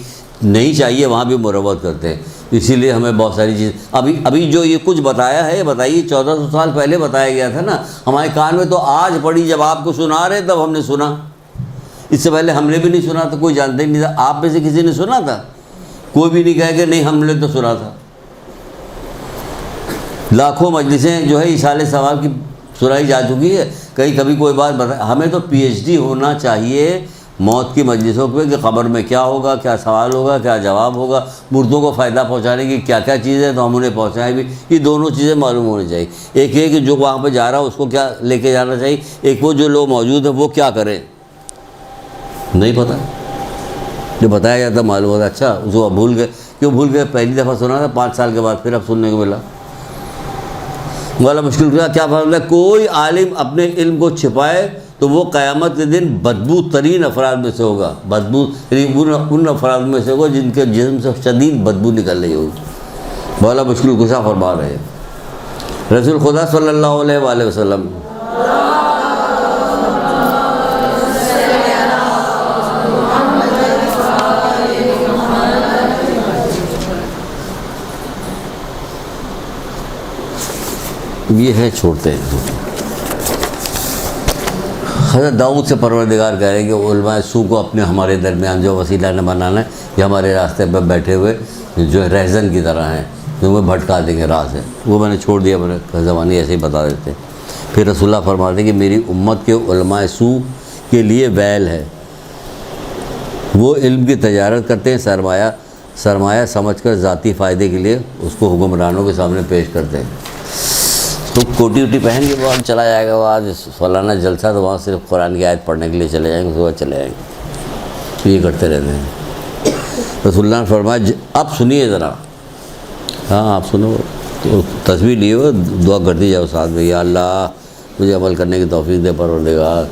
نہیں چاہیے وہاں بھی مروت کرتے ہیں، اسی لیے ہمیں بہت ساری چیز ابھی جو یہ کچھ بتایا ہے، بتائیے 1400 سال پہلے بتایا گیا تھا نا، ہمارے کان میں تو آج پڑی، جب آپ کو سنا رہے تب ہم نے سنا، اس سے پہلے ہم نے بھی نہیں سنا تھا، کوئی جانتے ہی نہیں تھا۔ آپ میں سے کسی نے سنا تھا؟ کوئی بھی نہیں کہے کہ نہیں ہم نے تو سنا تھا۔ لاکھوں مجلسیں جو ہے اشارے ثواب کی سنائی جا چکی ہے، کہیں کبھی کوئی بات ہمیں تو PhD ہونا چاہیے موت کی مجلسوں پہ کہ قبر میں کیا ہوگا، کیا سوال ہوگا، کیا جواب ہوگا، مردوں کو فائدہ پہنچانے کی کیا کیا چیزیں تو ہم انہیں پہنچائیں بھی، یہ دونوں چیزیں معلوم ہونی چاہیے۔ ایک یہ کہ جو وہاں پہ جا رہا ہے اس کو کیا لے کے جانا چاہیے، ایک وہ جو لوگ موجود ہیں وہ کیا کریں، نہیں پتہ۔ جو بتایا جاتا معلوم ہوتا اچھا اس کو بھول گئے. کیوں بھول گئے؟ پہلی دفعہ سنا تھا 5 سال کے بعد پھر اب سننے کو ملا. مولا مشکل کیا فرماتا ہے؟ کوئی عالم اپنے علم کو چھپائے تو وہ قیامت کے دن بدبو ترین افراد میں سے ہوگا. بدبو ان افراد میں سے ہوگا جن کے جسم سے شدید بدبو نکل رہی ہوگی. مولا مشکل کشا فرما رہے ہیں. رسول خدا صلی اللہ علیہ وآلہ وسلم یہ ہے چھوڑتے ہیں. حضرت داؤد سے پروردگار کہہ رہے ہیں کہ علماء سو کو اپنے ہمارے درمیان جو وسیلہ نے بنانا ہے یہ ہمارے راستے پر بیٹھے ہوئے جو رہزن کی طرح ہیں جو ہمیں بھٹکا دیں گے راہ سے. وہ میں نے چھوڑ دیا، میں نے زبانی ایسے ہی بتا دیتے. پھر رسول اللہ فرماتے ہیں کہ میری امت کے علماء سو کے لیے ویل ہے. وہ علم کی تجارت کرتے ہیں، سرمایہ سمجھ کر ذاتی فائدے کے لیے اس کو حکمرانوں کے سامنے پیش کرتے ہیں. تو کوٹی ووٹی پہن کے بعد چلا جائے گا، وہ آج فلانا جلسہ تو وہاں صرف قرآن کی آیت پڑھنے کے لیے چلے جائیں گے، صبح چلے جائیں گے. یہ کرتے رہتے ہیں. رسول اللہ نے فرمایا اب سنیے ذرا. ہاں آپ سنو، تصویر لیے ہو دعا کرتی جاؤ ساتھ میں، یا اللہ مجھے عمل کرنے کی توفیق دے پروردگار،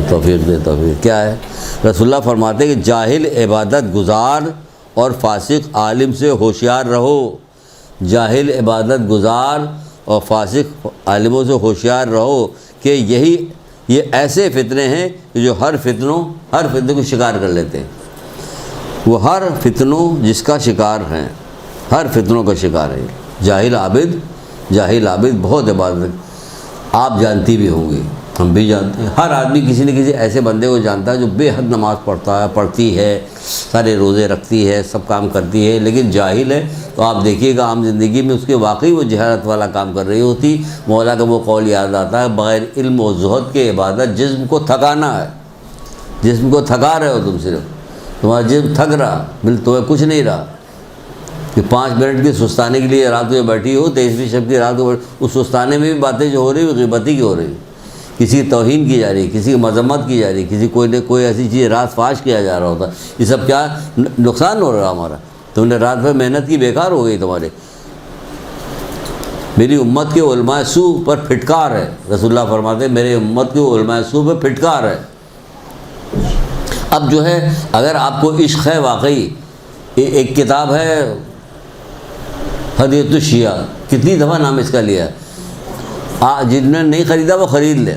توفیق دے. توفیق کیا ہے؟ رسول اللہ فرماتے ہیں کہ جاہل عبادت گزار اور فاسق عالم سے ہوشیار رہو. جاہل عبادت گزار اور فاسق عالموں سے ہوشیار رہو کہ یہ ایسے فتنے ہیں جو ہر فتنے کو شکار کر لیتے ہیں. وہ ہر فتنوں جس کا شکار ہیں، ہر فتنوں کا شکار ہے. جاہل عابد بہت عبادت آپ جانتی بھی ہوں گی، ہم بھی جانتے ہیں. ہر آدمی کسی نہ کسی ایسے بندے کو جانتا ہے جو بے حد نماز پڑھتی ہے، سارے روزے رکھتی ہے، سب کام کرتی ہے، لیکن جاہل ہے. تو آپ دیکھیے گا عام زندگی میں اس کے واقعی وہ جہالت والا کام کر رہی ہوتی. مولا کا وہ قول یاد آتا ہے، بغیر علم و زہد کے عبادت جسم کو تھکانا ہے. جسم کو تھکا رہے ہو تم، صرف تمہارا جسم تھک رہا، تمہیں کچھ نہیں رہا. کہ 5 منٹ کی سستانے کے لیے رات میں بیٹھی ہو، 23ویں شب کی رات کو اس سستانے میں بھی باتیں جو ہو رہی ہیں غیبتی کی ہو رہی، کسی کی توہین کی جا رہی، کسی کی مذمت کی جا رہی، کسی کوئی ایسی چیز رات فاش کیا جا رہا ہوتا. یہ سب کیا نقصان ہو رہا ہمارا. تم نے رات بھر محنت کی، بیکار ہو گئی تمہارے. میری امت کے علماء سو پر پھٹکار ہے. رسول اللہ فرماتے ہیں میرے امت کے علماء سو پر پھٹکار ہے. اب جو ہے اگر آپ کو عشق ہے واقعی، ایک کتاب ہے ہدیۃ الشیعہ، کتنی دفعہ نام اس کا لیا. جن نے نہیں خریدا وہ خرید لیں،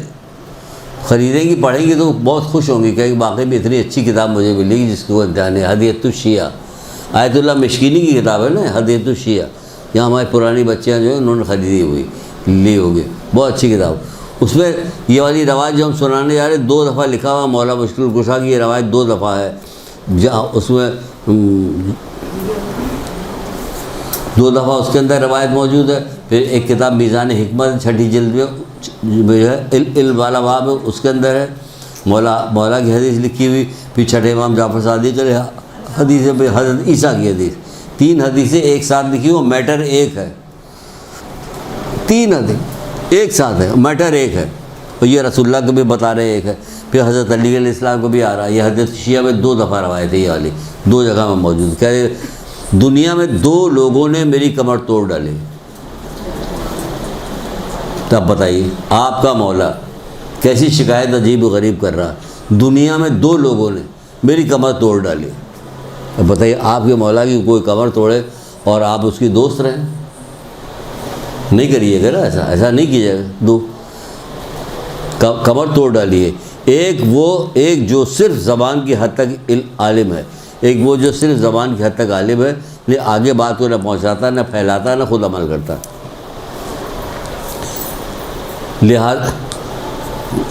خریدیں گی پڑھیں گی تو بہت خوش ہوں گی کہ واقعی میں اتنی اچھی کتاب مجھے ملے گی جس کو امتحان ہے. ہدیۃ الشیعہ آیت اللہ مشکینی کی کتاب ہے نا، ہدیۃ الشیعہ. یہاں ہماری پرانی بچیاں جو ہیں انہوں نے خریدی لی ہوگی، بہت اچھی کتاب. اس میں یہ والی روایت جو ہم سنانے جا رہے ہیں 2 دفعہ لکھا ہوا مولا مشکل کشا کی یہ روایت 2 دفعہ ہے. جہاں اس میں 2 دفعہ اس کے اندر روایت موجود ہے. پھر ایک کتاب میزان حکمت 6ٹھی جلد میں جو ہے علم والا باب ہے، اس کے اندر ہے مولا کی حدیث لکھی ہوئی. پھر 6 امام جعفر صادق کے حدیث ہے، پھر حضرت عیسیٰ کی حدیث. 3 حدیثیں ایک ساتھ لکھی ہوئی، میٹر ایک ہے. 3 حدیث ایک ساتھ ہے، میٹر ایک ہے. اور یہ رسول اللہ کو بھی بتا رہے ایک ہے. پھر حضرت علی علیہ السلام کو بھی آ رہا ہے. یہ حدیث شیعہ میں 2 دفعہ روایت ہے، یہ والی 2 جگہ میں موجود. کہہ رہے دنیا میں 2 لوگوں نے میری کمر توڑ ڈالی. تب بتائیے آپ کا مولا کیسی شکایت عجیب و غریب کر رہا. دنیا میں 2 لوگوں نے میری کمر توڑ ڈالی. اب بتائیے آپ کے مولا کی کوئی کمر توڑے اور آپ اس کی دوست رہیں؟ نہیں کریے گا نا، ایسا نہیں کیجیے گا. 2 کمر توڑ ڈالیے. ایک جو صرف زبان کی حد تک عالم ہے، ایک وہ جو صرف زبان کی حد تک عالم ہے، لیکن آگے بات کو نہ پہنچاتا، نہ پھیلاتا، نہ خود عمل کرتا. لہٰذا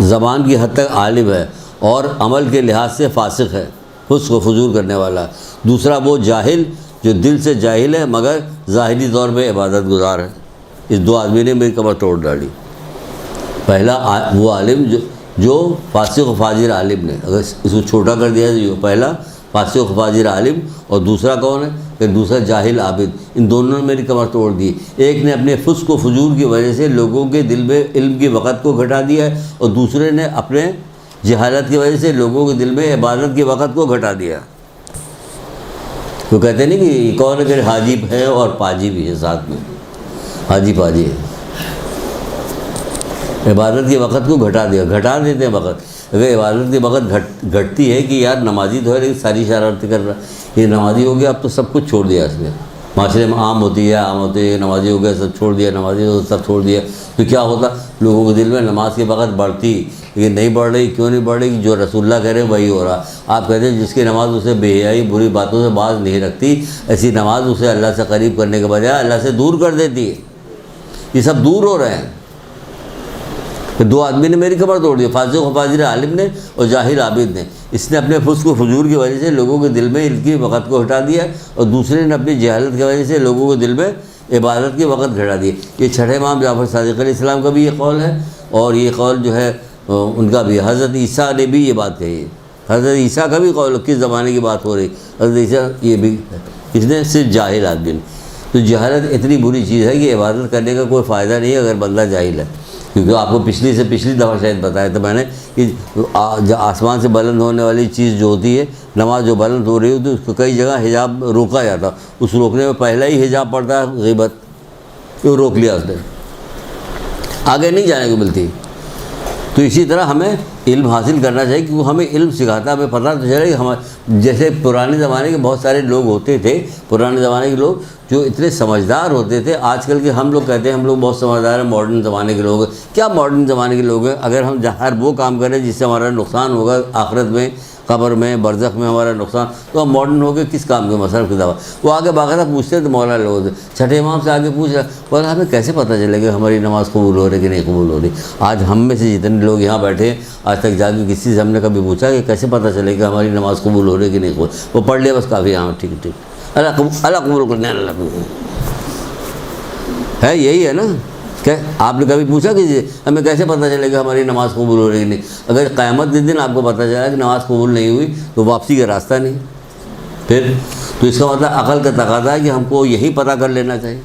زبان کی حد تک عالم ہے اور عمل کے لحاظ سے فاسق ہے، فسق و فجور کرنے والا. دوسرا وہ جاہل جو دل سے جاہل ہے مگر ظاہری طور پہ عبادت گزار ہے. اس 2 آدمی نے میری کمر توڑ ڈالی. پہلا وہ عالم جو فاسق و فاجر عالم نے، اگر اس کو چھوٹا کر دیا تو پہلا فاسق و فاجر عالم، اور دوسرا کون ہے کہ دوسرا جاہل عابد. ان دونوں نے میری کمر توڑ دی. ایک نے اپنے فسق و فجور کی وجہ سے لوگوں کے دل میں علم کی وقت کو گھٹا دیا ہے، اور دوسرے نے اپنے جہالت کی وجہ سے لوگوں کے دل میں عبادت کی وقت کو گھٹا دیا. تو کہتے نہیں کہ کون اگر حاجی ہے اور پاجی بھی ہے ساتھ میں، حاجی پاجی ہے۔ عبادت کے وقت کو گھٹا دیتے ہیں وقت۔ اگر عبادت کے وقت گھٹتی ہے کہ یار نمازی تو ہے لیکن ساری شرارتیں کر رہا، یہ نمازی ہو گیا اب تو سب کچھ چھوڑ دیا اس نے، معاشرے میں عام ہوتی ہے نمازی ہو گیا سب چھوڑ دیا، نمازی ہو سب چھوڑ دیا، تو کیا ہوتا؟ لوگوں کے دل میں نماز کے وقت بڑھتی، لیکن نہیں بڑھ رہی۔ کیوں نہیں بڑھ رہی؟ جو رسول اللہ کہہ رہے ہیں وہی ہو رہا۔ آپ کہتے ہیں جس کی نماز اسے بے حیائی بری باتوں سے باز نہیں رکھتی، ایسی نماز اسے اللہ سے قریب کرنے کے بجائے اللہ سے دور کر دیتی ہے۔ یہ سب دور ہو رہے ہیں۔ دو آدمی نے میری کمر توڑ دی، فاسق و فاجر عالم نے اور جاہل عابد نے۔ اس نے اپنے فسق و فجور کی وجہ سے لوگوں کے دل میں ان کی وقت کو ہٹا دیا، اور دوسرے نے اپنی جہالت کی وجہ سے لوگوں کے دل میں عبادت کی وقت گھٹا دی۔ یہ چھٹے امام جعفر صادق علیہ السلام کا بھی یہ قول ہے، اور یہ قول جو ہے ان کا بھی، حضرت عیسیٰ نے بھی یہ بات کہی ہے۔ حضرت عیسیٰ کا بھی قول، کس زمانے کی بات ہو رہی؟ حضرت عیسیٰ یہ بھی، اس نے صرف جاہل آدمی نے۔ تو جہالت اتنی بری چیز ہے کہ عبادت کرنے کا کوئی فائدہ نہیں ہے اگر بندہ جاہل ہے۔ کیونکہ آپ کو پچھلی دفعہ شاید بتایا تھا میں نے کہ آسمان سے بلند ہونے والی چیز جو ہوتی ہے، نماز جو بلند ہو رہی ہوتی ہے، اس کو کئی جگہ حجاب روکا جاتا، اس روکنے میں پہلا ہی حجاب پڑتا ہے غیبت، تو روک لیا اس نے، آگے نہیں جانے کو ملتی۔ تو اسی طرح ہمیں علم حاصل کرنا چاہیے، کیونکہ ہمیں علم سکھاتا ہے، ہمیں پتہ تو چلے کہ ہمارے جیسے پرانے زمانے کے بہت سارے لوگ ہوتے تھے، پرانے زمانے کے لوگ جو اتنے سمجھدار ہوتے تھے۔ آج کل کے ہم لوگ کہتے ہیں ہم لوگ بہت سمجھدار ہیں، ماڈرن زمانے کے لوگ ہیں۔ کیا ماڈرن زمانے کے لوگ ہیں؟ اگر ہم ہر وہ کام کریں جس سے ہمارا نقصان ہوگا آخرت میں، قبر میں، برزخ میں ہمارا نقصان، تو ہم ماڈرن ہو کے کس کام کے مصرف کی دعویٰ؟ وہ آگے باقاعدہ پوچھتے تو مولانا لوگ چھٹے امام سے آگے پوچھ رہا، مولانا ہمیں کیسے پتہ چلے گا ہماری نماز قبول ہو رہی کہ نہیں قبول ہو رہی؟ آج ہم میں سے جتنے لوگ یہاں بیٹھے ہیں، آج تک جا کے کسی سے ہم نے کبھی پوچھا کہ کیسے پتہ چلے کہ ہماری نماز قبول ہو رہی کہ نہیں قبول؟ وہ پڑھ لیا بس کافی، ہاں ٹھیک اللہ قبول کرنے، اللہ قبول ہے، یہی ہے نا۔ کہ آپ نے کبھی پوچھا کہ ہمیں کیسے پتہ چلے گا ہماری نماز قبول ہو رہی ہے نہیں؟ اگر قیامت کے دن آپ کو پتہ چلا کہ نماز قبول نہیں ہوئی تو واپسی کا راستہ نہیں پھر، تو اس کا مطلب عقل کا تقاضا ہے کہ ہم کو یہی پتہ کر لینا چاہیے،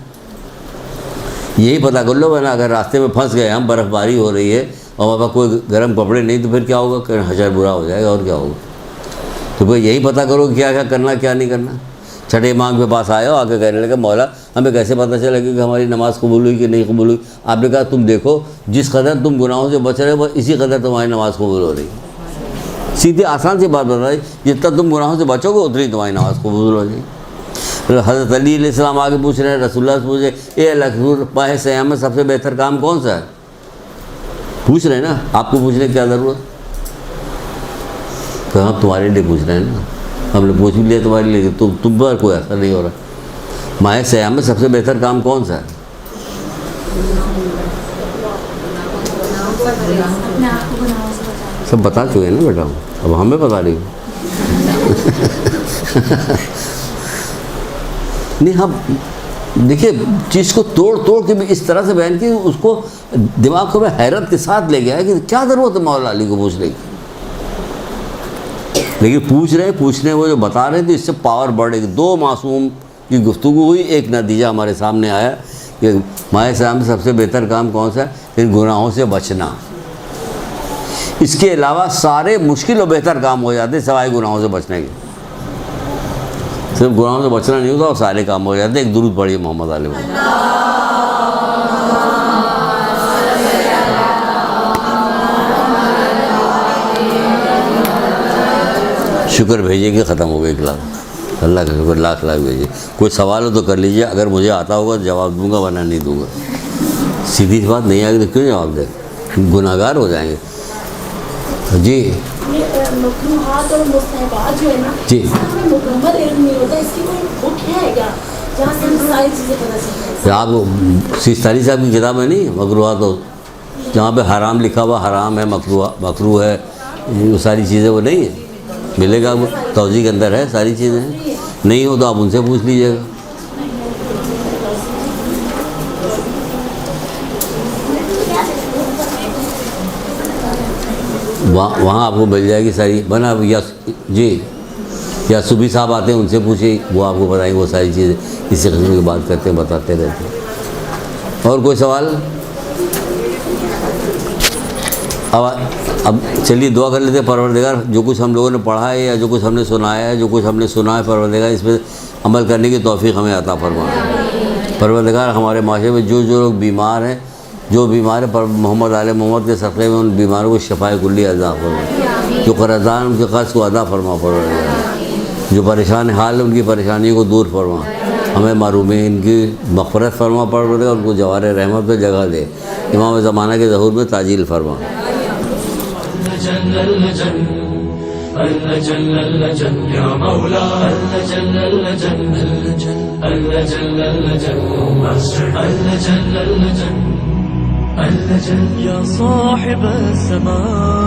یہی پتہ کر لو، ورنہ اگر راستے میں پھنس گئے ہم، برف باری ہو رہی ہے اور ہمارے پاس کوئی گرم کپڑے نہیں، تو پھر کیا ہوگا؟ کہ حشر برا ہو جائے گا، اور کیا ہوگا؟ تو پھر یہی پتہ کرو کہ کیا کیا کرنا کیا نہیں کرنا۔ چھٹے امام کے پاس آئے ہو، آ کے کہنے لگا مولا ہمیں کیسے پتہ چلے گا کہ ہماری نماز قبول ہوئی کہ نہیں قبول ہوئی؟ آپ نے کہا تم دیکھو جس قدر تم گناہوں سے بچ رہے ہو اسی قدر تمہاری نماز قبول ہو رہی ہے۔ سیدھی آسان سی بات بتائی، جتنا تم گناہوں سے بچو گے اتنی تمہاری نماز قبول ہو جائے گی۔ حضرت علی علیہ السلام آگے پوچھ رہے ہیں، رسول اللہ سے پوچھے اے اللہ کے رسول، ماہ سیام میں سب سے بہتر کام کون سا ہے؟ پوچھ رہے ہیں نا، آپ کو پوچھنے کی کیا ضرورت؟ کہ ہم تمہارے لیے پوچھ رہے ہیں نا، ہم نے پوچھ بھی لیا تمہارے لیے، تم پر کوئی اثر نہیں ہو رہا۔ ماہ سیام میں سب سے بہتر کام کون سا ہے؟ سب بتا چکے ہیں نا بیٹا، اب ہمیں بتا رہی ہوں۔ نہیں، ہم دیکھیے چیز کو توڑ کے بھی اس طرح سے بیان کی، اس کو دماغ کو میں حیرت کے ساتھ لے گیا ہے کہ کیا ضرورت ہے مولا علی کو پوچھنے کی، لیکن پوچھنے وہ جو بتا رہے تھے اس سے پاور بڑھ گئی۔ دو معصوم کی گفتگو ہوئی، ایک نتیجہ ہمارے سامنے آیا کہ ماہ سیام میں سب سے بہتر کام کون سا ہے؟ پھر گناہوں سے بچنا۔ اس کے علاوہ سارے مشکل و بہتر کام ہو جاتے سوائے گناہوں سے بچنے کے۔ صرف گناہوں سے بچنا نہیں ہوتا اور سارے کام ہو جاتے۔ ایک درود پڑھیے محمد علیہ وسلم۔ شکر بھیجیے کہ ختم ہو گئے کلاس، اللہ کا شکر، لاکھ بھیجیے۔ کوئی سوال ہو تو کر لیجیے، اگر مجھے آتا ہوگا جواب دوں گا، ورنہ نہیں دوں گا۔ سیدھی سی بات، نہیں آئے گی تو کیوں جواب دے؟ گناہ گار ہو جائیں گے۔ جی مکروہات اور مستحبات جو ہے نا، جی، مکمل علم نہیں ہوتا، اس کی کوئی بک ہے کیا جہاں سے ہم ساری چیزیں پتہ چلتی ہیں؟ آپ سیستانی صاحب کی کتاب ہے نہیں مکروہات، تو جہاں پہ حرام لکھا ہوا، حرام ہے، مکروہ ہے، وہ ساری چیزیں وہ نہیں ہے، ملے گا، وہ توضیح کے اندر ہے، ساری چیزیں ہیں۔ نہیں ہو تو آپ ان سے پوچھ لیجیے گا۔ وہاں آپ کو مل جائے گی ساری بنا، یا جی یا صوبی صاحب آتے ہیں ان سے پوچھیں، وہ آپ کو بتائیں گے وہ ساری چیزیں، اسی قسم کی بات کرتے ہیں، بتاتے رہتے ہیں۔ اور کوئی سوال؟ اب چلیے دعا کر لیتے ہیں۔ پروردگار جو کچھ ہم لوگوں نے پڑھا ہے یا جو کچھ ہم نے سنایا ہے، جو کچھ ہم نے سنا ہے، پروردگار اس میں عمل کرنے کی توفیق ہمیں عطا فرما۔ پروردگار ہمارے معاشرے میں جو لوگ بیمار ہیں، جو بیمار ہیں، پر محمد آل محمد کے صدقے میں ان بیماروں کو شفائے کلی عطا فرما، جو قرضان ان کے قرض کو ادا فرما پروردگار، جو پریشان حال ان کی پریشانیوں کو دور فرما، ہمیں معرومین کی مغفرت فرما پروردگار، ان کو جوار رحمت پہ جگہ دے، امام زمانہ کے ظہور میں تعجیل فرما۔ يا صاحب السماء